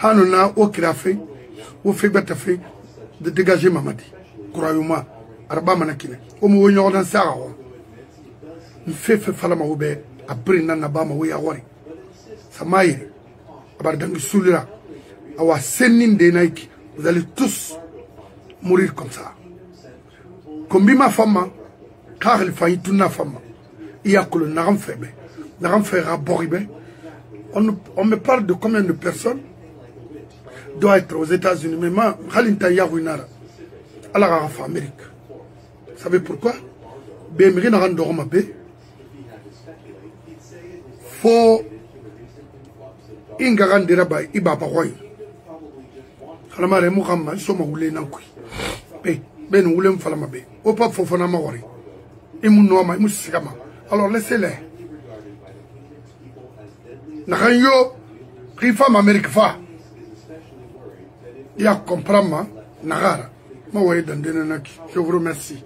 Hanona, au Kirafé, au Fébetafé, de dégager Mamadi. Croyez-moi, Arba Manakine. Au Mouignon dans Sarah. Nous fait Falama Oube, à Brinan Nabama, oui, à Wari. Samaï, à Bardangi Soulira, à Wassenin de Nike, vous allez tous mourir comme ça. Comme ma femme, car il faillit toute la femme. Il y a que le Naram faible. Naram fait Boribé. On me parle de combien de personnes doivent être aux États-Unis. Mais moi, Khalinta Yawinara, à la Rafa Amérique. Vous savez pourquoi? Bémiri n'a rien de Romabé. Faut Ingaran de Rabai, Iba Baroy. Khalamare Moukhamma, Soma Oulé Nankui. Ben Oulem Falamabe. Au pape Fofana Mawari. Et mon nom, alors laissez-les. Naranyo, Rifam Amérique fa. Il y a comprendre, Nagara. Je vous remercie.